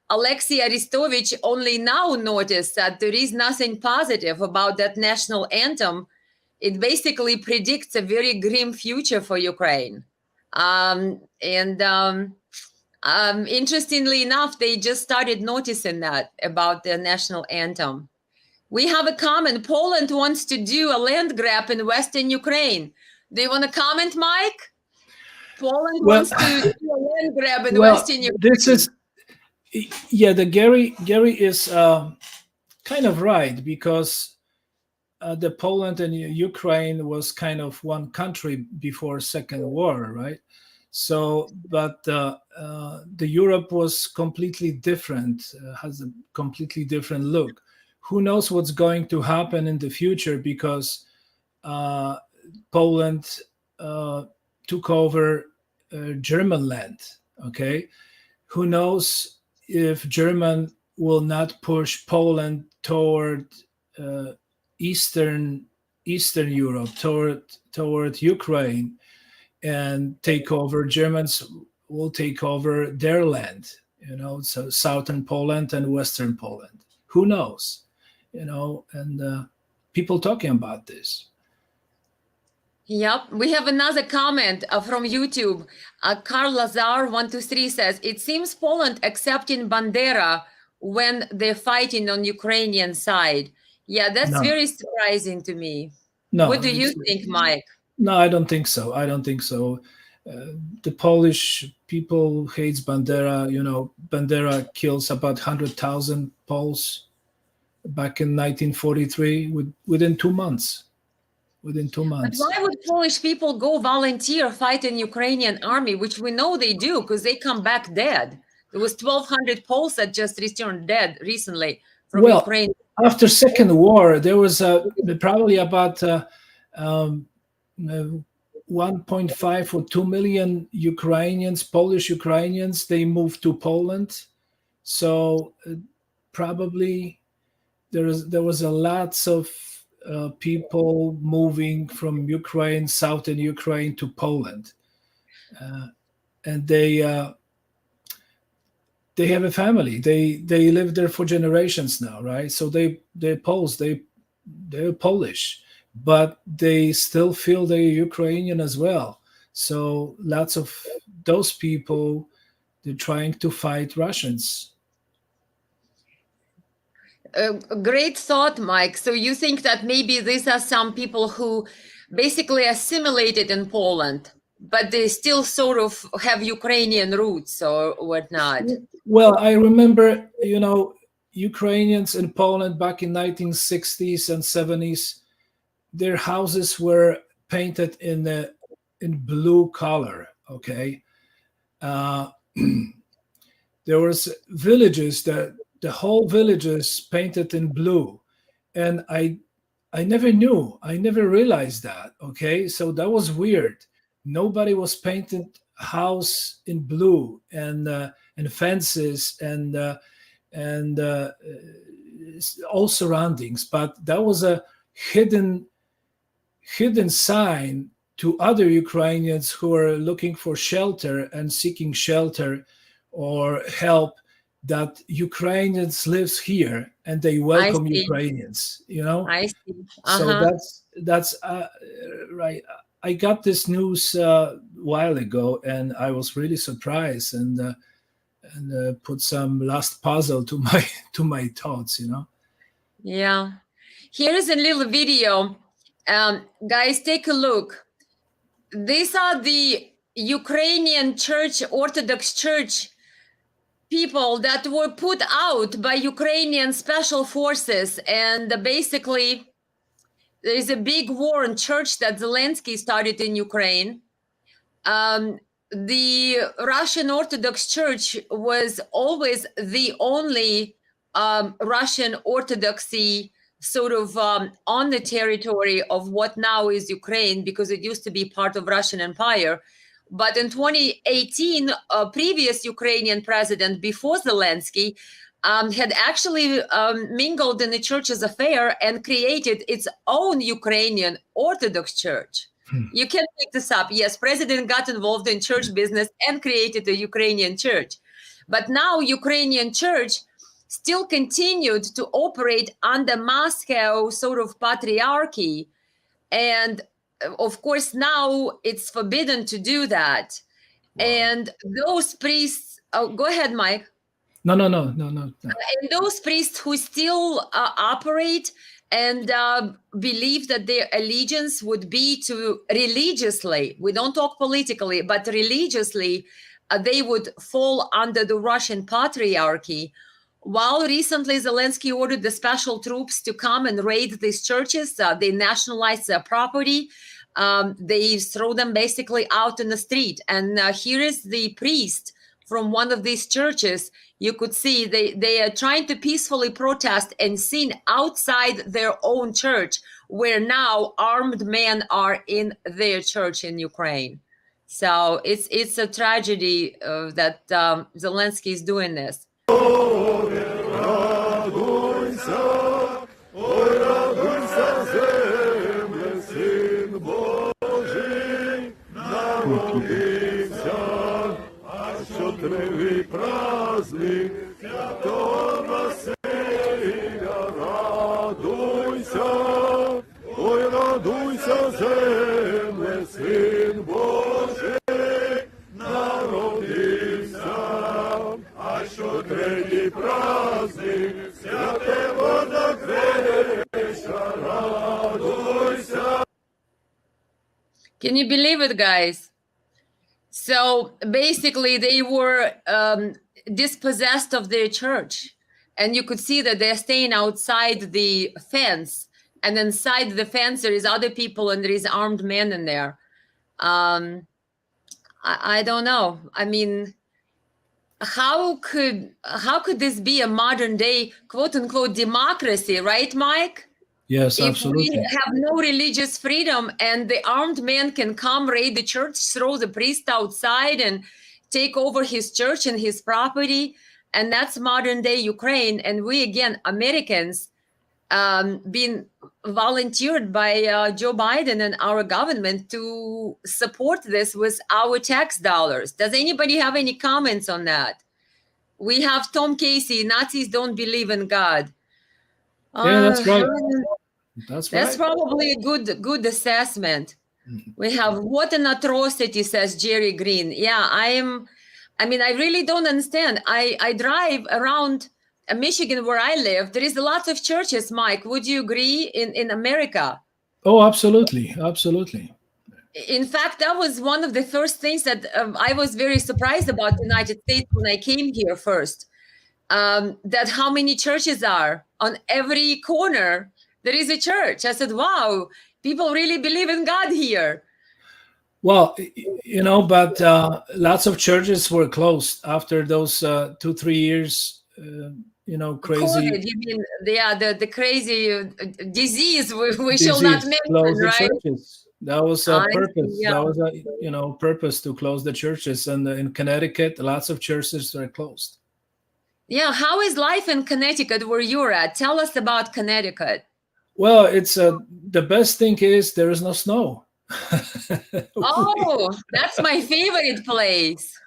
Alexei Arestovich only now noticed that there is nothing positive about that national anthem. It basically predicts a very grim future for Ukraine. Interestingly enough, they just started noticing that about the national anthem. We have a comment. Poland wants to do a land grab in Western Ukraine. Do you want to comment, Mike? Poland wants to do a land grab in Western Ukraine. This is, the Gary is kind of right, because the Poland and Ukraine was kind of one country before Second War, right? So, but the Europe was completely different, has a completely different look. Who knows what's going to happen in the future, because Poland took over German land, okay? Who knows if German will not push Poland toward Eastern Europe, toward Ukraine, and take over. Germans will take over their land, so southern Poland and western Poland. Who knows? And people talking about this. Yep. We have another comment from YouTube. Karl Lazar 123 says, it seems Poland accepting Bandera when they're fighting on Ukrainian side. Yeah, that's very surprising to me. No. What do you think, Mike? No, I don't think so. The Polish people hates Bandera. Bandera kills about 100,000 Poles back in 1943 within 2 months. But why would Polish people go volunteer fight in Ukrainian army, which we know they do, because they come back dead? There was 1,200 Poles that just returned dead recently from Ukraine. After Second War, there was probably about 1.5 or 2 million Polish Ukrainians, they moved to Poland. So probably there was a lots of people moving from Ukraine, southern Ukraine, to Poland, and they have a family. They live there for generations now, right? So they're Poles. They're Polish, but they still feel they're Ukrainian as well. So lots of those people, they're trying to fight Russians. Great thought, Mike. So you think that maybe these are some people who basically assimilated in Poland, but they still sort of have Ukrainian roots or whatnot? Well, I remember, Ukrainians in Poland back in 1960s and 70s, their houses were painted in blue color, okay? There was villages that the whole village is painted in blue, and I never knew, I never realized that. Okay, so that was weird. Nobody was painted house in blue, and fences, and all surroundings, but that was a hidden sign to other Ukrainians who are looking for shelter and seeking shelter or help, that Ukrainians lives here and they welcome see. Ukrainians, you know. I see. So that's right. I got this news a while ago, and I was really surprised, and put some last puzzle to my thoughts, you know. Yeah. Here's a little video. Guys, take a look. These are the Ukrainian Church, Orthodox Church people that were put out by Ukrainian special forces. And basically, there is a big war on church that Zelensky started in Ukraine. The Russian Orthodox Church was always the only Russian Orthodoxy sort of on the territory of what now is Ukraine, because it used to be part of Russian Empire. But in 2018, a previous Ukrainian president before Zelensky had actually mingled in the church's affair and created its own Ukrainian Orthodox Church. You can pick this up. Yes, president got involved in church business and created a Ukrainian church. But now Ukrainian church still continued to operate under Moscow sort of patriarchy. And of course, now it's forbidden to do that. Wow. And those priests, go ahead, Mike. No. And those priests who still operate and believe that their allegiance would be to religiously, we don't talk politically, but religiously, they would fall under the Russian patriarchy. While recently Zelensky ordered the special troops to come and raid these churches, they nationalized their property. They throw them basically out in the street. And here is the priest from one of these churches. You could see they are trying to peacefully protest and seen outside their own church, where now armed men are in their church in Ukraine. So it's a tragedy that Zelensky is doing this. Can you believe it, guys? So basically they were dispossessed of their church, and you could see that they're staying outside the fence, and inside the fence there is other people and there is armed men in there. I don't know. I mean, how could this be a modern day quote unquote democracy, right, Mike? Yes, absolutely. If we have no religious freedom and the armed man can come, raid the church, throw the priest outside and take over his church and his property, and that's modern day Ukraine. And we, again, Americans, being volunteered by Joe Biden and our government to support this with our tax dollars. Does anybody have any comments on that? We have Tom Casey, Nazis don't believe in God. Yeah, that's right. That's probably a good assessment. Mm-hmm. We have what an atrocity, says Jerry Green. Yeah, I really don't understand. I drive around Michigan where I live. There is a lot of churches, Mike. Would you agree in America? Oh, absolutely. Absolutely. In fact, that was one of the first things that I was very surprised about the United States when I came here first. That how many churches are on every corner. There is a church. I said, wow, people really believe in God here. Well, but lots of churches were closed after those 2-3 years crazy COVID, you mean, the crazy disease we shall not disease, mention, close the right? churches. That was a I see, purpose. yeah. That was a purpose to close the churches. And in Connecticut, lots of churches were closed. Yeah, how is life in Connecticut where you're at? Tell us about Connecticut. Well, it's the best thing is there is no snow. Oh, that's my favorite place.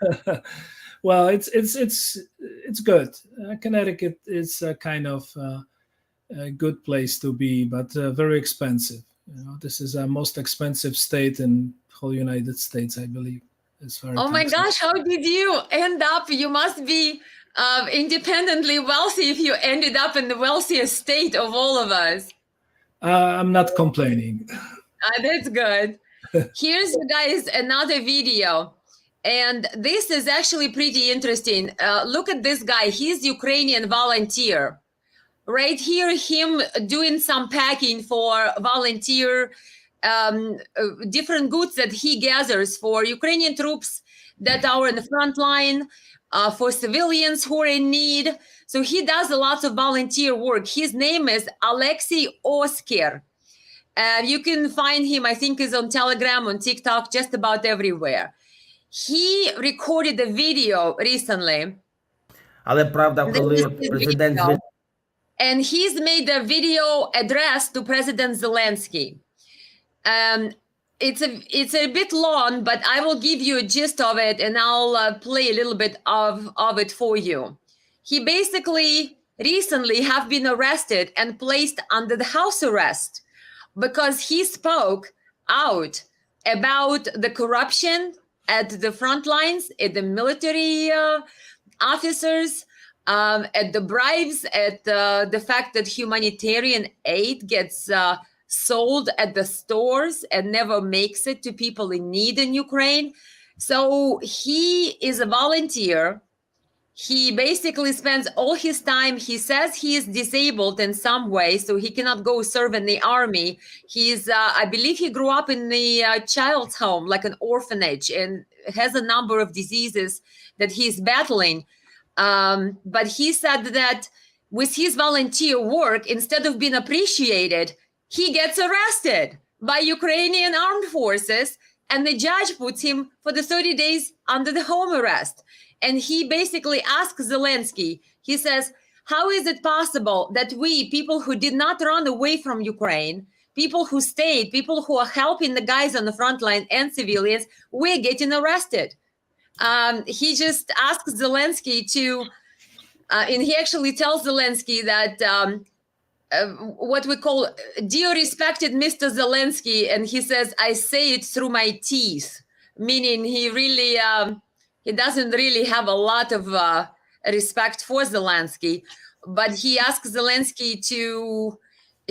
Well, it's good. Connecticut is a kind of a good place to be, but very expensive. This is the most expensive state in whole United States, I believe. As far as Oh my gosh, how did you end up? You must be independently wealthy if you ended up in the wealthiest state of all of us. I'm not complaining. That's good. Here's, you guys, another video. And this is actually pretty interesting. Look at this guy. He's Ukrainian volunteer. Right here, him doing some packing for volunteer different goods that he gathers for Ukrainian troops that are in the front line, for civilians who are in need. So he does a lot of volunteer work. His name is Alexei Oskir. You can find him, I think he's on Telegram, on TikTok, just about everywhere. He recorded a video recently. Але правда, коли президент And he's made a video address to President Zelensky. It's a bit long, but I will give you a gist of it, and I'll play a little bit of it for you. He basically recently have been arrested and placed under the house arrest because he spoke out about the corruption at the front lines, at the military officers, at the bribes, at the fact that humanitarian aid gets sold at the stores and never makes it to people in need in Ukraine. So he is a volunteer. He basically spends all his time. He says he is disabled in some way, so he cannot go serve in the army. He's, I believe he grew up in the child's home, like an orphanage, and has a number of diseases that he's battling. But he said that with his volunteer work, instead of being appreciated, he gets arrested by Ukrainian armed forces, and the judge puts him for the 30 days under the home arrest. And he basically asks Zelensky, he says, how is it possible that we, people who did not run away from Ukraine, people who stayed, people who are helping the guys on the front line and civilians, we're getting arrested? He just asks Zelensky to, and he actually tells Zelensky that what we call, dear respected Mr. Zelensky, and he says, I say it through my teeth, meaning he really, he doesn't really have a lot of respect for Zelensky, but he asks Zelensky to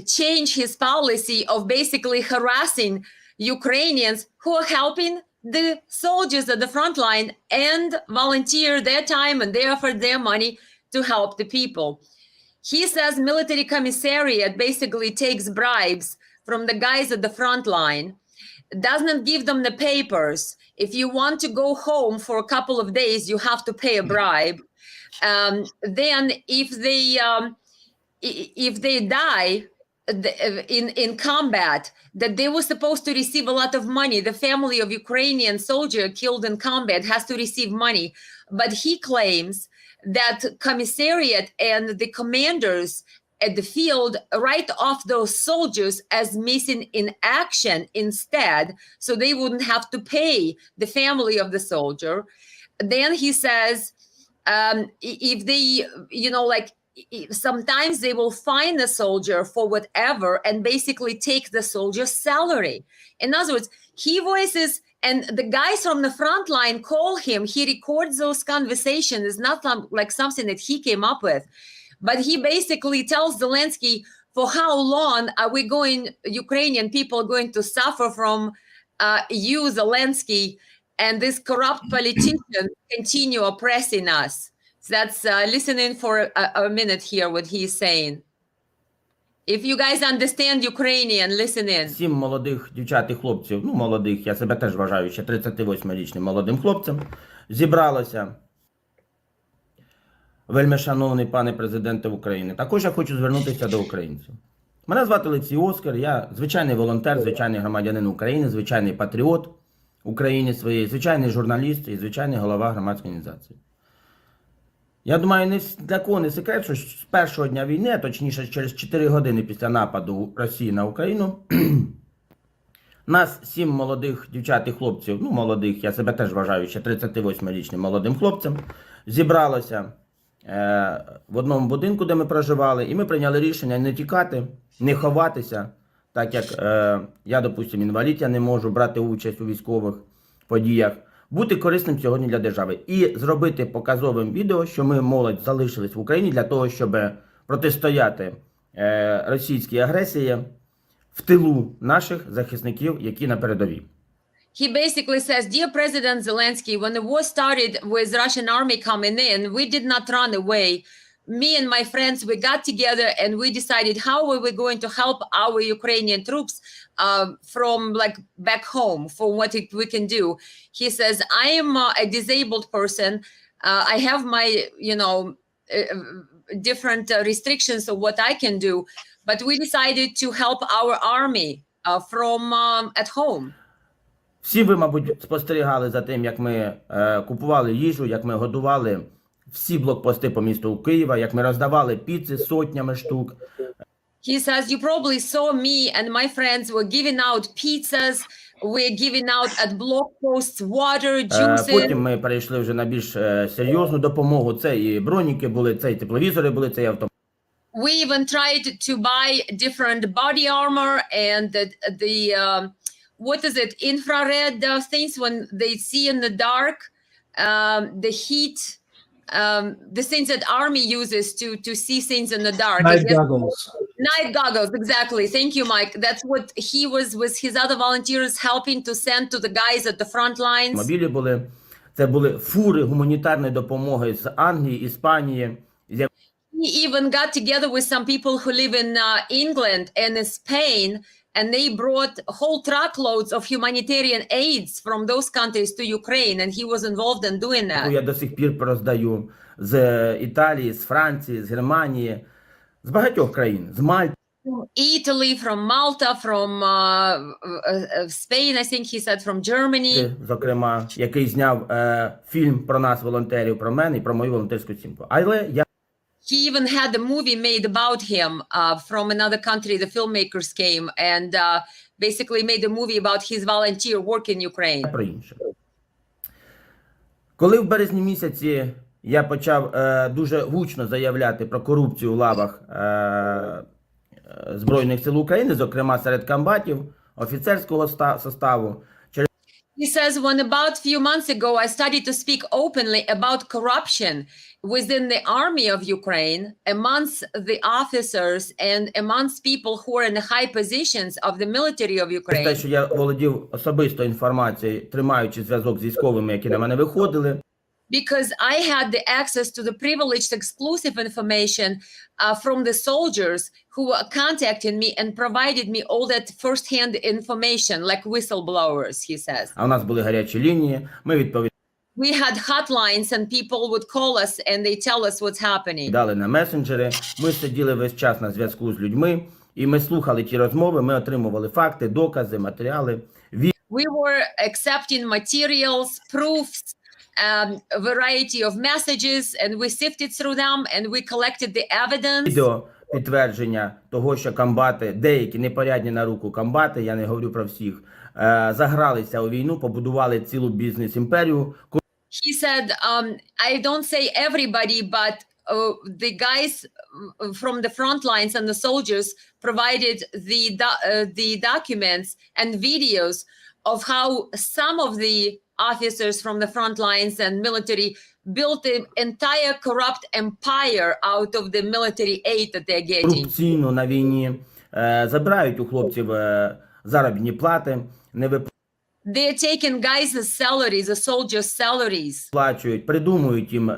change his policy of basically harassing Ukrainians who are helping the soldiers at the front line and volunteer their time and they offer their money to help the people. He says military commissariat basically takes bribes from the guys at the front line, doesn't give them the papers. If you want to go home for a couple of days, you have to pay a bribe. Then if they die in combat, that they were supposed to receive a lot of money. The family of Ukrainian soldier killed in combat has to receive money. But he claims that commissariat and the commanders at the field write off those soldiers as missing in action instead, so they wouldn't have to pay the family of the soldier. Then he says, if they, sometimes they will fine the soldier for whatever and basically take the soldier's salary. In other words, he voices, and the guys from the front line call him, he records those conversations. It's not like something that he came up with. But he basically tells Zelensky, for how long are we Ukrainian people going to suffer from you, Zelensky, and this corrupt politician continue oppressing us? So that's listening for a minute here what he's saying. If you guys understand Ukrainian, listen in. 7 молодих дівчат і хлопців, молодих, я себе теж вважаю ще 38-річним молодим хлопцем, зібралося вельмишановний пане президенте України. Також я хочу звернутися до українців. Мене звати Олексій Оскар, я звичайний волонтер, звичайний громадянин України, звичайний патріот України своєї, звичайний журналіст і звичайний голова громадської організації. Я думаю, ні для кого не секрет, що з першого дня війни, а точніше через 4 години після нападу Росії на Україну, нас 7 молодих дівчат і хлопців, ну молодих, я себе теж вважаю ще 38-річним молодим хлопцем, зібралося в одному будинку, де ми проживали, і ми прийняли рішення не тікати, не ховатися, так як я, допустим, інвалід, я не можу брати участь у військових подіях, бути корисним сьогодні для держави і зробити показовим відео, що ми, молодь, залишились в Україні для того, щоб протистояти російській агресії в тилу наших захисників, які на передовій. He basically says, Dear President Zelensky, when the war started with Russian army coming in, we did not run away. Me and my friends, we got together and we decided how are we going to help our Ukrainian troops from like back home for what we can do. He says, I am a disabled person. I have my, different restrictions of what I can do, but we decided to help our army from at home. Всі ви, мабуть, спостерігали за тим, як ми купували їжу, як ми годували всі блокпости по місту Києва, як ми роздавали піци сотнями штук. He says, you probably saw me and my friends were giving out pizzas, we're giving out at block posts water, juices. Потім ми перейшли вже на більш серйозну допомогу. Це і броніки були, це і тепловізори були, це і автомобілі. We even tried to buy different body armor and the what is it, infrared things when they see in the dark, the heat, the things that army uses to see things in the dark. Night goggles. Night goggles, exactly. Thank you, Mike. That's what he was with his other volunteers helping to send to the guys at the front lines. Автомобілі були, це були фури гуманітарної допомоги з Англії, Іспанії. He even got together with some people who live in England and in Spain, and they brought whole truckloads of humanitarian aids from those countries to Ukraine, and he was involved in doing that. Я до сих пір роздаю з Італії, з Франції, з Германії, з багатьох країн, з Мальти. Italy, from Malta, from Spain, I think he said, from Germany. Зокрема, який зняв фільм про нас, волонтерів, про мене і про мою волонтерську сім'ю. Але я He even had a movie made about him from another country. The filmmakers came and basically made a movie about his volunteer work in Ukraine. про інше. Коли в березні місяці я почав дуже гучно заявляти про корупцію в лавах Збройних сил України, зокрема серед комбатів, офіцерського составу, He says, when about a few months ago, I started to speak openly about corruption within the army of Ukraine, amongst the officers and amongst people who are in the high positions of the military of те, Ukraine. що я володів особисто інформацією, тримаючи зв'язок з військовими, які на мене виходили, Because I had the access to the privileged exclusive information from the soldiers who were contacting me and provided me all that first-hand information, like whistleblowers, he says. а у нас були гарячі лінії, ми відповідали We had hotlines and people would call us and they tell us what's happening. на месенджери, ми сиділи весь час на зв'язку з людьми, і ми слухали ті розмови, ми отримували факти, докази, матеріали. We were accepting materials, proofs, variety of messages, and we sifted through them and we collected the evidence. Відео підтвердження того, що комбати, деякі непорядні на руку комбати, я не говорю про всіх, загралися у війну, побудували цілу бізнес-імперію. He said, I don't say everybody, but the guys from the front lines and the soldiers provided the documents and videos of how some of the officers from the front lines and military built an entire corrupt empire out of the military aid that they're getting. Корупційно на війні забирають у хлопців заробітні плати, не They're taking guys' salaries, the soldiers' salaries. виплачують, придумують їм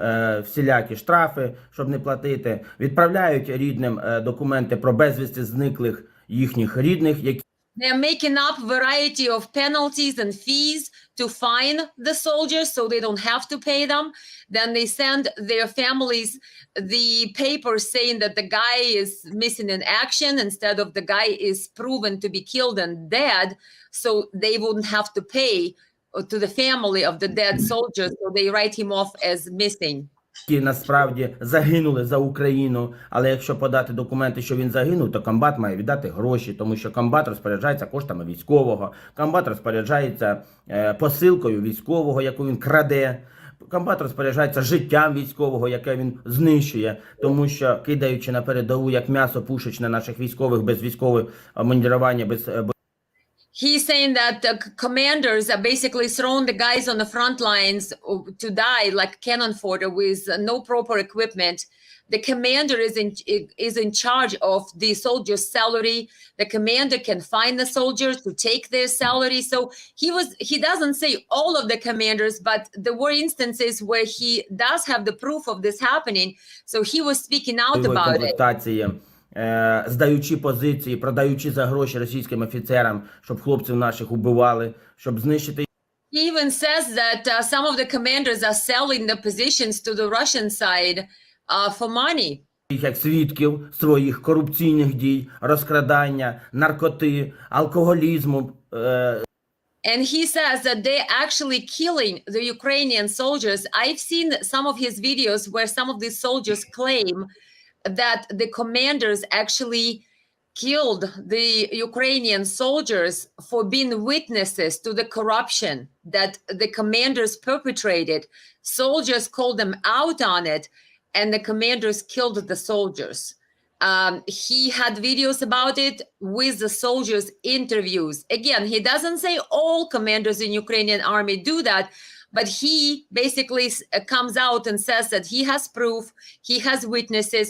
всілякі штрафи, щоб не платити, відправляють рідним документи про безвісти зниклих їхніх рідних, які They're making up variety of penalties and fees to fine the soldiers so they don't have to pay them. Then they send their families the papers saying that the guy is missing in action instead of the guy is proven to be killed and dead, so they wouldn't have to pay to the family of the dead soldiers, so they write him off as missing. Які насправді загинули за Україну, але якщо подати документи, що він загинув, то комбат має віддати гроші, тому що комбат розпоряджається коштами військового, комбат розпоряджається посилкою військового, яку він краде, комбат розпоряджається життям військового, яке він знищує, тому що кидаючи на передову як м'ясо пушечне наших військових без військового мундирування, без He's saying that the commanders are basically throwing the guys on the front lines to die like cannon fodder with no proper equipment. The commander is in charge of the soldiers' salary. The commander can find the soldiers to take their salary. So he doesn't say all of the commanders, but there were instances where he does have the proof of this happening. So he was speaking out about it. Здаючи позиції, продаючи за гроші російським офіцерам, щоб хлопців наших убивали, щоб знищити. He even says that some of the commanders are selling the positions to the Russian side for money. Їх як свідків своїх корупційних дій, розкрадання, наркоти, алкоголізму. And he says that they're actually killing the Ukrainian soldiers. I've seen some of his videos where some of these soldiers claim that the commanders actually killed the Ukrainian soldiers for being witnesses to the corruption that the commanders perpetrated. Soldiers called them out on it, and the commanders killed the soldiers. He had videos about it with the soldiers' interviews. Again, he doesn't say all commanders in Ukrainian army do that, but he basically comes out and says that he has proof, he has witnesses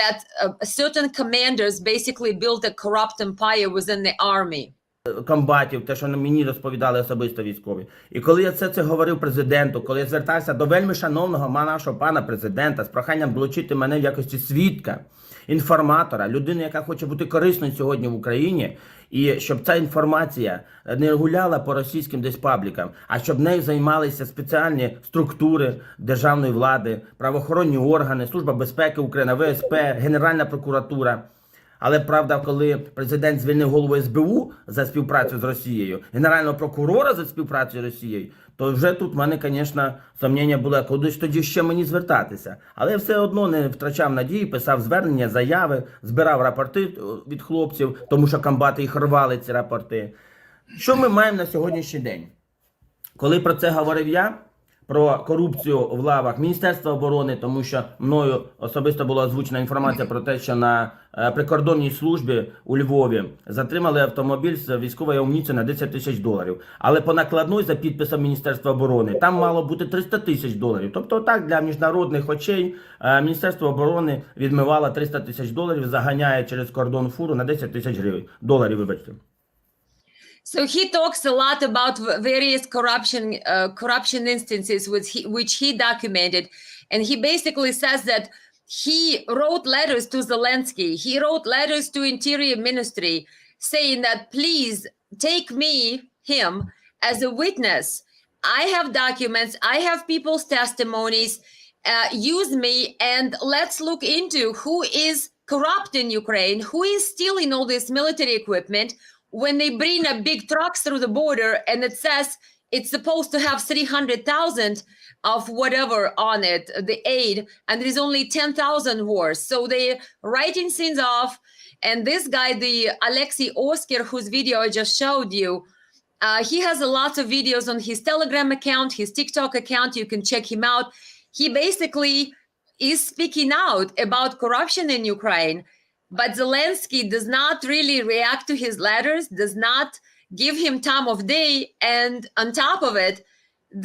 that certain commanders basically built a corrupt empire within the army. Комбатів, те, що мені розповідали особисто військові. І коли я це говорив президенту, коли я звертався до вельми шановного нашого пана президента з проханням долучити мене в якості свідка, інформатора, людини, яка хоче бути корисною сьогодні в Україні, і щоб ця інформація не гуляла по російським десь паблікам, а щоб нею займалися спеціальні структури державної влади, правоохоронні органи, Служба безпеки України, ВСП, Генеральна прокуратура. Але, правда, коли президент звільнив голову СБУ за співпрацю з Росією, генерального прокурора за співпрацю з Росією, то вже тут в мене, звісно, сумніння було, куди ж тоді ще мені звертатися. Але я все одно не втрачав надії, писав звернення, заяви, збирав рапорти від хлопців, тому що комбати їх рвали, ці рапорти. Що ми маємо на сьогоднішній день? Коли про це говорив я, про корупцію в лавах Міністерства оборони, тому що мною особисто була озвучена інформація про те, що на прикордонній службі у Львові затримали автомобіль з військовою амуніцією на 10 тисяч доларів. Але по накладної за підписом Міністерства оборони там мало бути 300 тисяч доларів. Тобто так для міжнародних очей Міністерство оборони відмивало 300 тисяч доларів, заганяє через кордон фуру на 10 тисяч доларів, вибачте. So he talks a lot about various corruption instances which he documented. And he basically says that he wrote letters to Zelensky. He wrote letters to Interior Ministry saying that, please take him as a witness. I have documents. I have people's testimonies. Use me and let's look into who is corrupt in Ukraine, who is stealing all this military equipment. When they bring a big trucks through the border and it says it's supposed to have 300,000 of whatever on it, the aid, and there is only 10,000 wars. So they're writing things off. And this guy, the Alexei Oskar, whose video I just showed you, he has a lot of videos on his Telegram account, his TikTok account. You can check him out. He basically is speaking out about corruption in Ukraine. But Zelensky does not really react to his letters, does not give him time of day. And on top of it,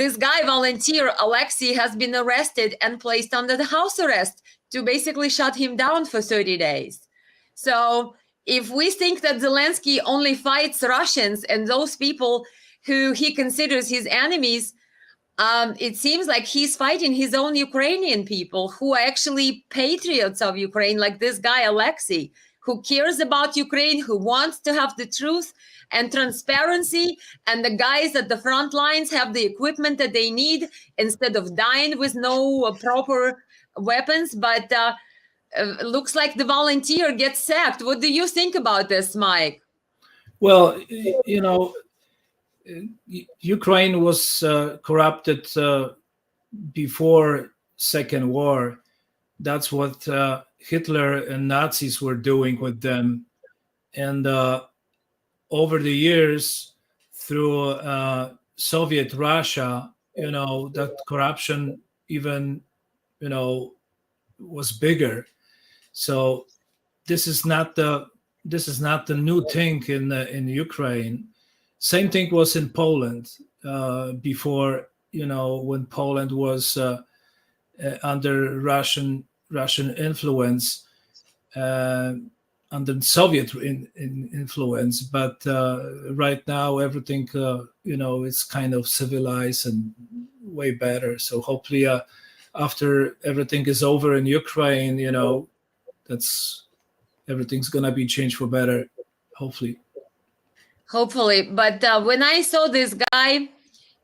this guy, volunteer Alexei, has been arrested and placed under the house arrest to basically shut him down for 30 days. So if we think that Zelensky only fights Russians and those people who he considers his enemies, it seems like he's fighting his own Ukrainian people who are actually patriots of Ukraine, like this guy, Alexei. who cares about Ukraine, who wants to have the truth and transparency, and the guys at the front lines have the equipment that they need instead of dying with no proper weapons. But looks like the volunteer gets sacked. What do you think about this, Mike? Well, Ukraine was corrupted before Second War. That's what Hitler and Nazis were doing with them. And over the years, through Soviet Russia, that corruption even, was bigger. So this is not the new thing in Ukraine. Same thing was in Poland before, when Poland was under Russian influence, under Soviet influence. But right now everything, is kind of civilized and way better. So hopefully after everything is over in Ukraine, everything's gonna be changed for better, hopefully. But when I saw this guy,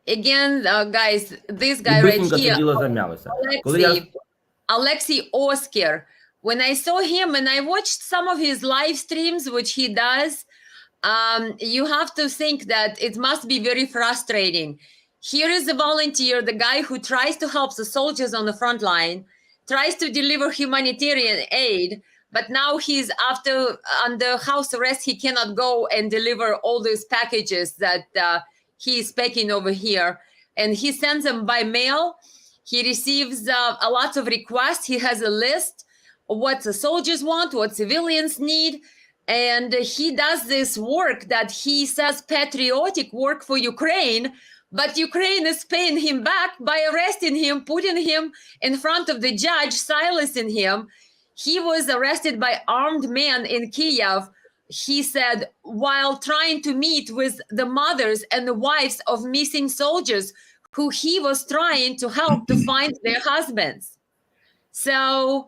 again, guys, this guy right Быстренько це here, діло зам'ялося. Коли я Alexei Oskar, when I saw him and I watched some of his live streams, which he does, you have to think that it must be very frustrating. Here is a volunteer, the guy who tries to help the soldiers on the front line, tries to deliver humanitarian aid, but now he's under house arrest. He cannot go and deliver all these packages that he is packing over here. And he sends them by mail. He receives a lot of requests. He has a list of what the soldiers want, what civilians need. And he does this work that he says patriotic work for Ukraine, but Ukraine is paying him back by arresting him, putting him in front of the judge, silencing him. He was arrested by armed men in Kiev, he said, while trying to meet with the mothers and the wives of missing soldiers who he was trying to help to find their husbands. So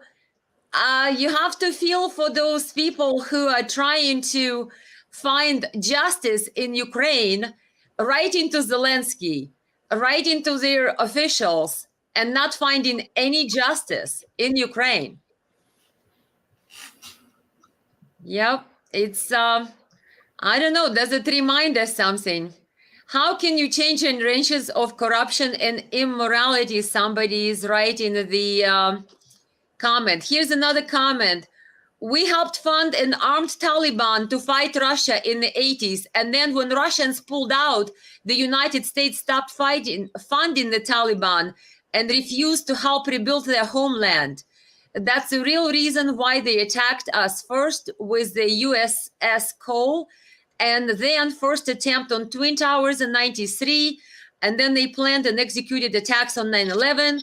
you have to feel for those people who are trying to find justice in Ukraine, writing to Zelensky, writing to their officials, and not finding any justice in Ukraine. Yep, it's, I don't know, does it remind us something? How can you change generations of corruption and immorality? Somebody is writing the comment. Here's another comment. We helped fund an armed Taliban to fight Russia in the 80s. And then when Russians pulled out, the United States stopped funding the Taliban and refused to help rebuild their homeland. That's the real reason why they attacked us, first with the USS Cole, and then first attempt on Twin Towers in 93, and then they planned and executed attacks on 9/11.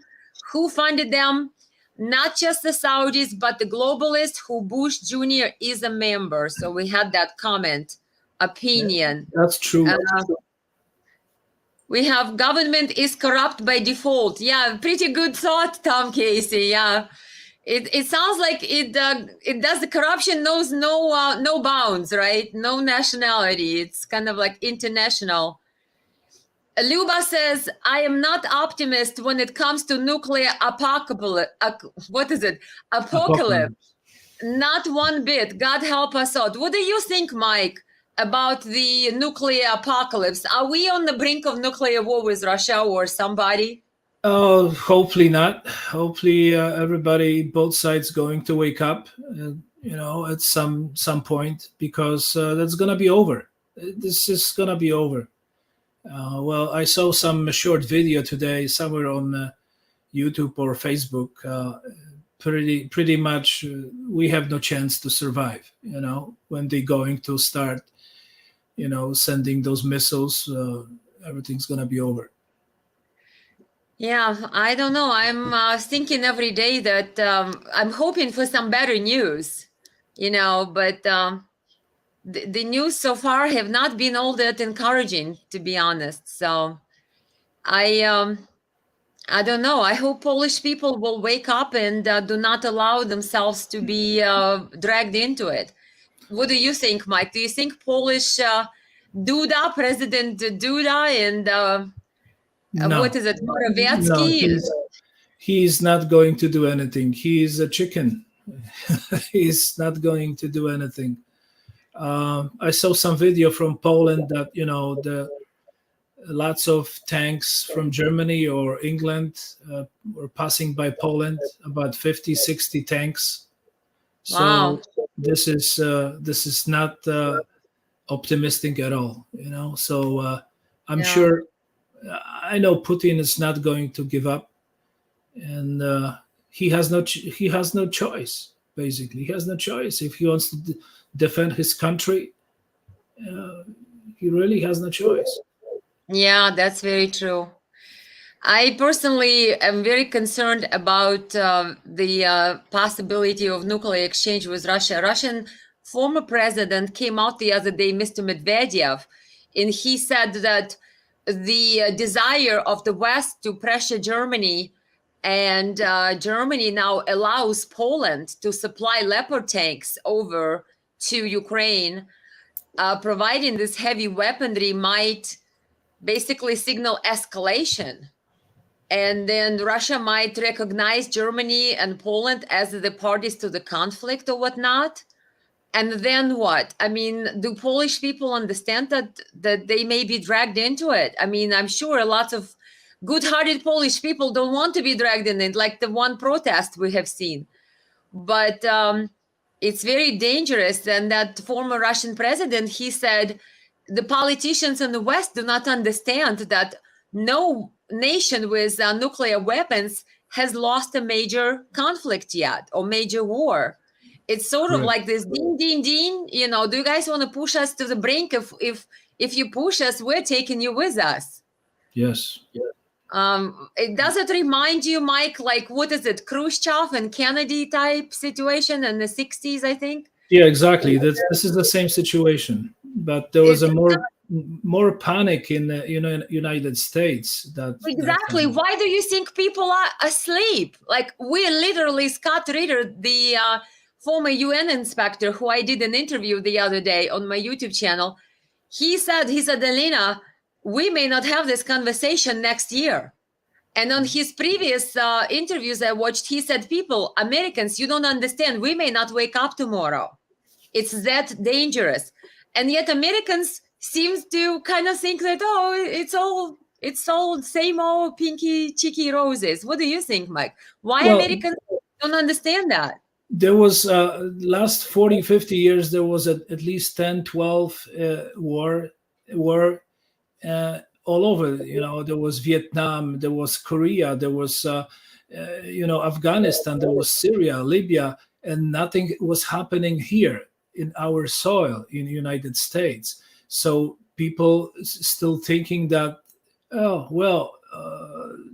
Who funded them? Not just the Saudis, but the globalists who Bush Jr. is a member. So we had that comment, opinion. That's true. We have government is corrupt by default. Yeah, pretty good thought, Tom Casey. Yeah. It sounds like it does. The corruption knows no bounds, right? No nationality. It's kind of like international. Luba says, I am not optimist when it comes to nuclear apocalypse. What is it? Apocalypse. Not one bit. God help us out. What do you think, Mike, about the nuclear apocalypse? Are we on the brink of nuclear war with Russia or somebody? Oh, hopefully not. Hopefully everybody, both sides, going to wake up, at some point, because that's going to be over. This is going to be over. Well, I saw some short video today somewhere on YouTube or Facebook. Pretty much, we have no chance to survive. When they're going to start, sending those missiles, everything's going to be over. Yeah, I don't know. I'm thinking every day that I'm hoping for some better news, but the news so far have not been all that encouraging, to be honest. So I I don't know. I hope Polish people will wake up and do not allow themselves to be dragged into it. What do you think, Mike? Do you think Polish Duda, President Duda, and No, what is it, no, Morawiecki? he's not going to do anything. He's a chicken. He's not going to do anything. I saw some video from Poland that the lots of tanks from Germany or England were passing by Poland, about 50, 60 tanks. So Wow. this is not optimistic at all, So I'm Yeah. sure, I know Putin is not going to give up, and he has no choice. Basically, he has no choice if he wants to defend his country. He really has no choice. Yeah, that's very true. I personally am very concerned about the possibility of nuclear exchange with Russia. Russian former president came out the other day, Mr. Medvedev, and he said that the desire of the West to pressure Germany, and Germany now allows Poland to supply Leopard tanks over to Ukraine, providing this heavy weaponry might basically signal escalation. And then Russia might recognize Germany and Poland as the parties to the conflict or whatnot. And then what? I mean, do Polish people understand that they may be dragged into it? I mean, I'm sure lots of good-hearted Polish people don't want to be dragged in it, like the one protest we have seen. But it's very dangerous. And that former Russian president, he said, the politicians in the West do not understand that no nation with nuclear weapons has lost a major conflict yet, or major war. It's sort of Right. like this ding, ding, ding. Do you guys want to push us to the brink? If you push us, we're taking you with us. Yes. Does it remind you, Mike, like, what is it, Khrushchev and Kennedy type situation in the 60s, I think? Yeah, exactly. This is the same situation, but there was a more panic in the United States. Exactly. Why do you think people are asleep? Like, we literally, Scott Ritter, the former UN inspector who I did an interview the other day on my YouTube channel, he said, Elena, we may not have this conversation next year. And on his previous interviews I watched, he said, Americans, you don't understand. We may not wake up tomorrow. It's that dangerous. And yet Americans seem to kind of think that, it's all same old pinky cheeky roses. What do you think, Mike? Why Americans don't understand that? There was last 40, 50 years, there was at least 10, 12 war all over. There was Vietnam, there was Korea, there was Afghanistan, there was Syria, Libya, and nothing was happening here in our soil in the United States. So people still thinking that,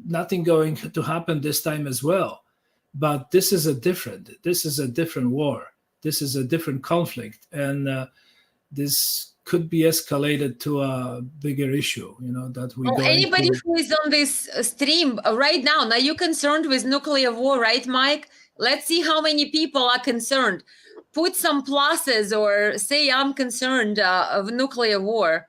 nothing going to happen this time as well. But this is a different war. This is a different conflict, and this could be escalated to a bigger issue. That we. Anybody who is on this stream right now, you're concerned with nuclear war, right, Mike? Let's see how many people are concerned. Put some pluses or say I'm concerned of nuclear war,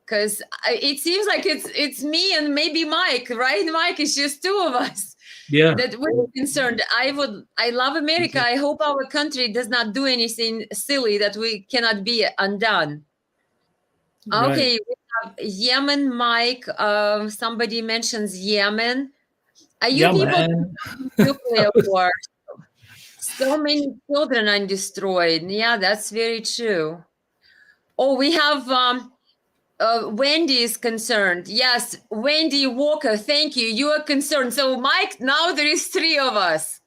because it seems like it's me and maybe Mike, right? Mike, it's just two of us. Yeah. That we're concerned. I love America. I hope our country does not do anything silly that we cannot be undone. Right. Okay, we have Yemen, Mike. Somebody mentions Yemen. Are you people nuclear war? So many children are destroyed. Yeah, that's very true. Oh, we have Wendy is concerned. Yes, Wendy Walker, thank you. You are concerned. So, Mike, now there is three of us.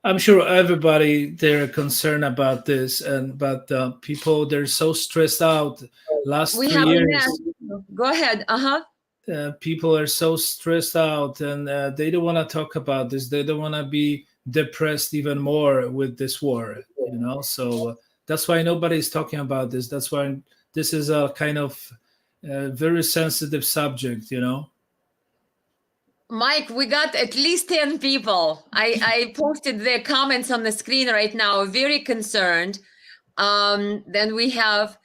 I'm sure everybody they're concerned about this, but people they're so stressed out. Last 3 years. Go ahead. People are so stressed out, and they don't want to talk about this. They don't want to be depressed even more with this war. So that's why nobody's talking about this. That's why this is a kind of very sensitive subject. Mike, we got at least 10 people. I posted their comments on the screen right now, very concerned. Then we have,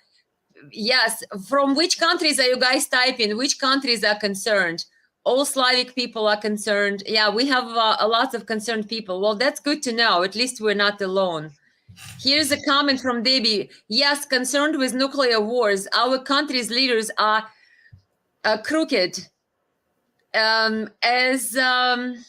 yes, from which countries are you guys typing? Which countries are concerned? All Slavic people are concerned. Yeah, we have a lot of concerned people. Well, that's good to know. At least we're not alone. Here's a comment from Debbie. Yes, concerned with nuclear wars. Our country's leaders are crooked. As the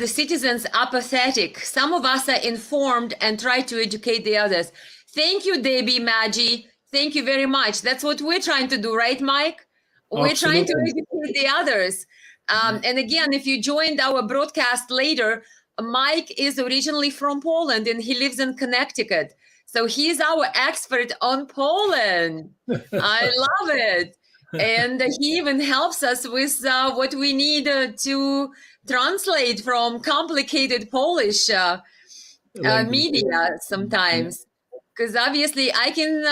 citizens apathetic. Some of us are informed and try to educate the others. Thank you, Debbie, Maggie. Thank you very much. That's what we're trying to do, right, Mike? We're trying to educate the others. And again, if you joined our broadcast later, Mike is originally from Poland and he lives in Connecticut. So he's our expert on Poland. I love it. And he even helps us with what we need to translate from complicated Polish media sometimes. Because obviously I can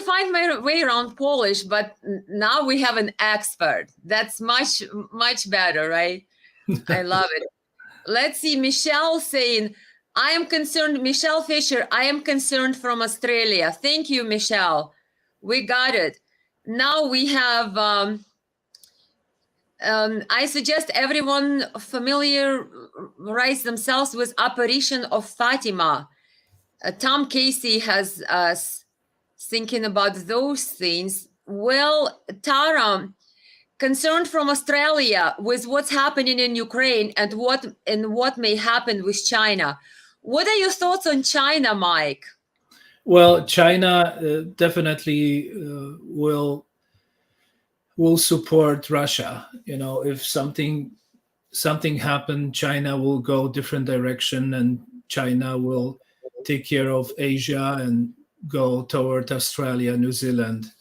find my way around Polish, but now we have an expert. That's much, much better, right? I love it. Let's see, Michelle saying, I am concerned, Michelle Fisher, I am concerned from Australia. Thank you, Michelle. We got it. Now we have, I suggest everyone familiarize themselves with Apparition of Fatima. Tom Casey has us thinking about those things. Well, Tara, concerned from Australia with what's happening in Ukraine and what may happen with China. What are your thoughts on China, Mike? Well, China definitely will support Russia. You know, if something happened, China will go different direction, and China will take care of Asia and go toward Australia, New Zealand.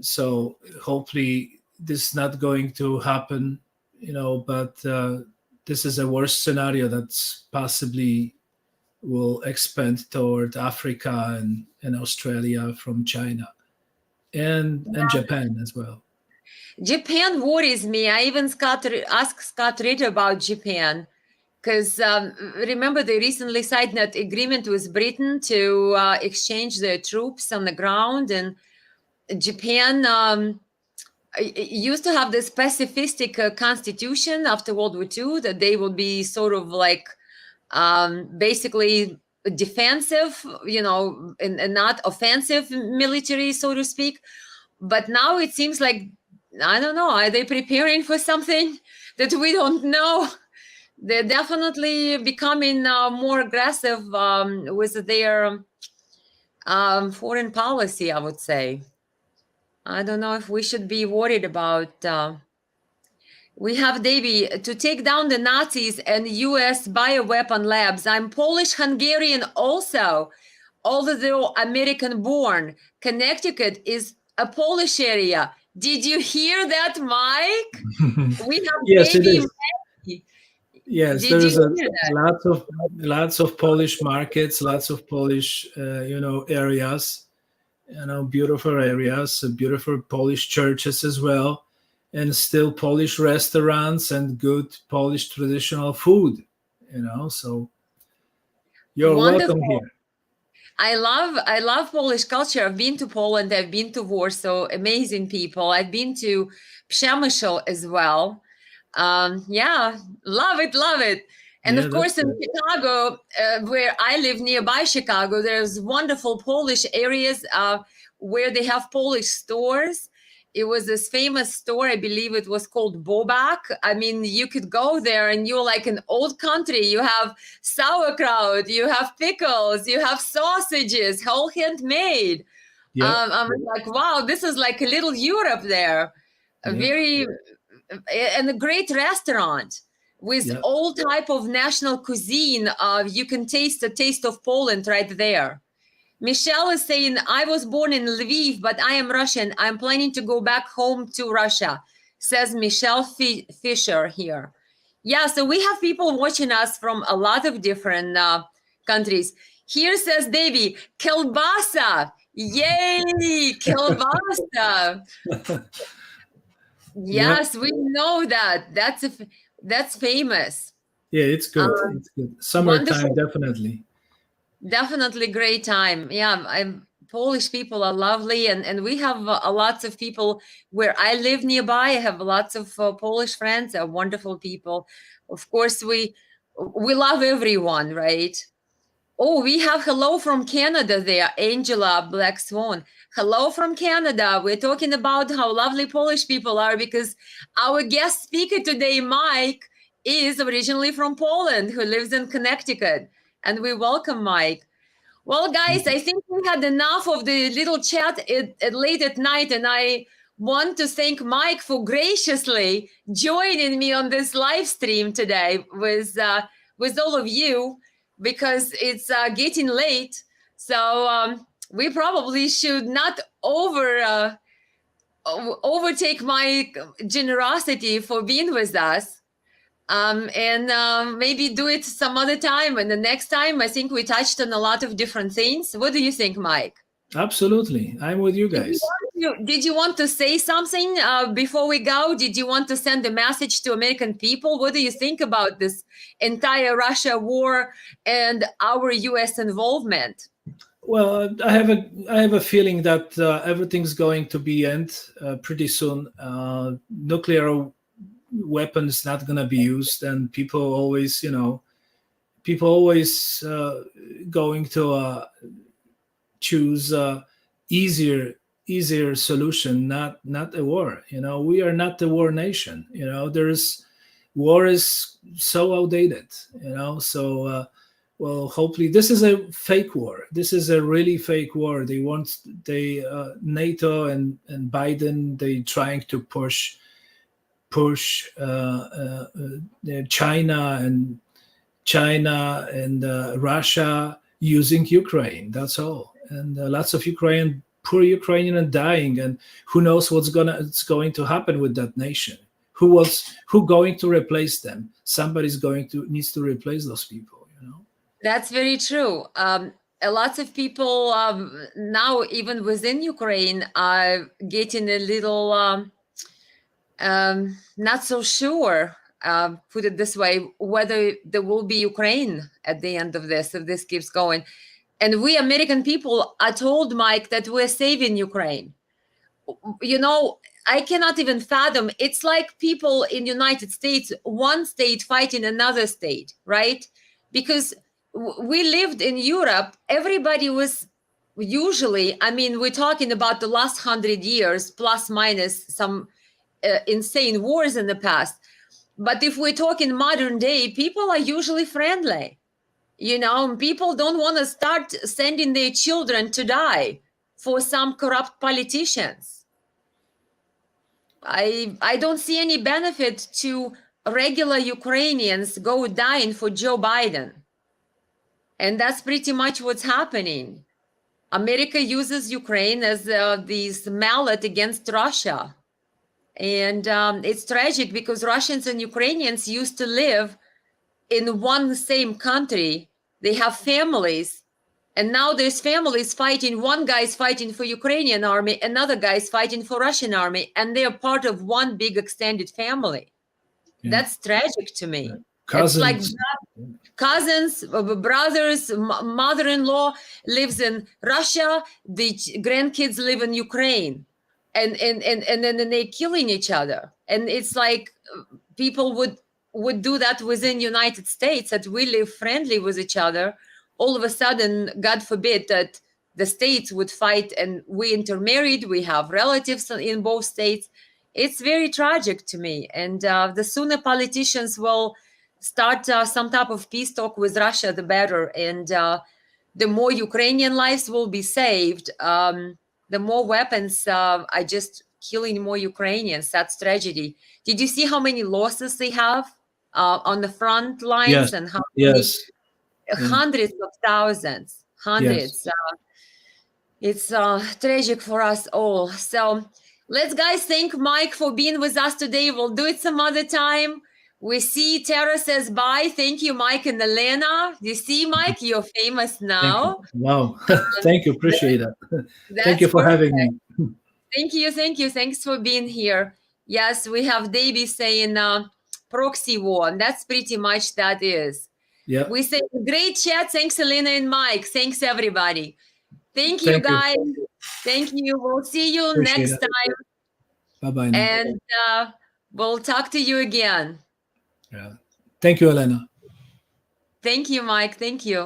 So hopefully this is not going to happen, you know, but this is a worst scenario that's possibly will expand toward Africa and Australia from China and Japan as well. Japan worries me. I even asked Scott Ritter about Japan because remember they recently signed that agreement with Britain to exchange their troops on the ground, and Japan used to have this pacifistic constitution after World War II that they would be sort of like basically defensive, you know, and not offensive military, so to speak. But now it seems like, I don't know, are they preparing for something that we don't know? They're definitely becoming more aggressive with their foreign policy, I would say. I don't know if we should be worried about. We have Davey, to take down the Nazis and US bioweapon labs. I'm Polish-Hungarian also, although American born. Connecticut is a Polish area. Did you hear that, Mike? We have yes, it is. Maggie. Yes, there's lots of Polish markets, lots of Polish, areas, beautiful areas, beautiful Polish churches as well. And still Polish restaurants and good Polish traditional food, so you're Wonderful. welcome here. I love Polish culture. I've been to Poland. I've been to Warsaw. Amazing people. I've been to Przemysl as well. Yeah, love it. And of course, in Chicago, where I live nearby Chicago, there's wonderful Polish areas where they have Polish stores. It was this famous store, I believe it was called Bobak. I mean, you could go there and you're like an old country. You have sauerkraut, you have pickles, you have sausages, all handmade. Yep. I'm like, wow, this is like a little Europe there. And a great restaurant with all type of national cuisine. You can taste the taste of Poland right there. Michelle is saying, I was born in Lviv, but I am Russian. I'm planning to go back home to Russia, says Michelle Fisher here. Yeah, so we have people watching us from a lot of different countries. Here says Davey, kielbasa. Yay, kielbasa. Yes, we know that. That's famous. Yeah, it's good. It's good. Summertime, Wonderful. definitely. Definitely great time. Yeah, Polish people are lovely, and we have lots of people where I live nearby. I have lots of Polish friends. They're wonderful people. Of course, we love everyone, right? Oh, we have hello from Canada there, Angela Black Swan. Hello from Canada. We're talking about how lovely Polish people are because our guest speaker today, Mike, is originally from Poland, who lives in Connecticut. And we welcome Mike. Well, guys, I think we had enough of the little chat late at night, and I want to thank Mike for graciously joining me on this live stream today with all of you, because it's getting late. So we probably should not overtake my generosity for being with us. And maybe do it some other time. And the next time, I think we touched on a lot of different things. What do you think, Mike? Absolutely. I'm with you guys. Did you want to say something before we go? Did you want to send a message to American people? What do you think about this entire Russia war and our U.S. involvement? Well, I have a feeling that everything's going to be end pretty soon. Nuclear weapons not going to be used, and people always going to choose easier solution, not a war. We are not the war nation. War is so outdated. So well, hopefully this is a fake war. This is a really fake war. NATO and Biden, they trying to push China and Russia using Ukraine. That's all. And lots of poor Ukrainian are dying, and who knows what's going to happen with that nation? Who going to replace them? Somebody's needs to replace those people. That's very true. Lots of people now, even within Ukraine, are getting a little not so sure, put it this way, whether there will be Ukraine at the end of this, if this keeps going. And we American people are told, Mike, that we're saving Ukraine. I cannot even fathom. It's like people in the United States, one state fighting another state, right? Because we lived in Europe, everybody was usually, we're talking about the last 100 years, plus minus some insane wars in the past. But if we're talking modern day, people are usually friendly. People don't want to start sending their children to die for some corrupt politicians. I don't see any benefit to regular Ukrainians go dying for Joe Biden. And that's pretty much what's happening. America uses Ukraine as this mallet against Russia. And it's tragic because Russians and Ukrainians used to live in one same country. They have families. And now there's families fighting. One guy's fighting for Ukrainian army, another guy's fighting for Russian army. And they're part of one big extended family. Yeah. That's tragic to me. Cousins. It's like cousins, brothers, mother-in-law lives in Russia. The grandkids live in Ukraine. And then they're killing each other. And it's like people would do that within United States, that we live friendly with each other. All of a sudden, God forbid, that the states would fight, and we intermarried. We have relatives in both states. It's very tragic to me. And the sooner politicians will start some type of peace talk with Russia, the better. And the more Ukrainian lives will be saved, the more weapons are just killing more Ukrainians. That's tragedy. Did you see how many losses they have on the front lines? Yes. And how yes. Hundreds of thousands, hundreds. Yes. It's tragic for us all. So let's, guys, thank Mike for being with us today. We'll do it some other time. We see Tara says bye. Thank you, Mike and Elena. You see, Mike, you're famous now. Wow. Thank you. Appreciate that. Thank you for having me. Thank you. Thanks for being here. Yes, we have Davey saying proxy war. And that's pretty much that is. Yeah. We say great chat. Thanks, Elena and Mike. Thanks, everybody. Thank you, Thank you. guys. Thank you. We'll see you Appreciate next it. time. Bye-bye. And we'll talk to you again. Yeah. Thank you, Elena. Thank you, Mike. Thank you.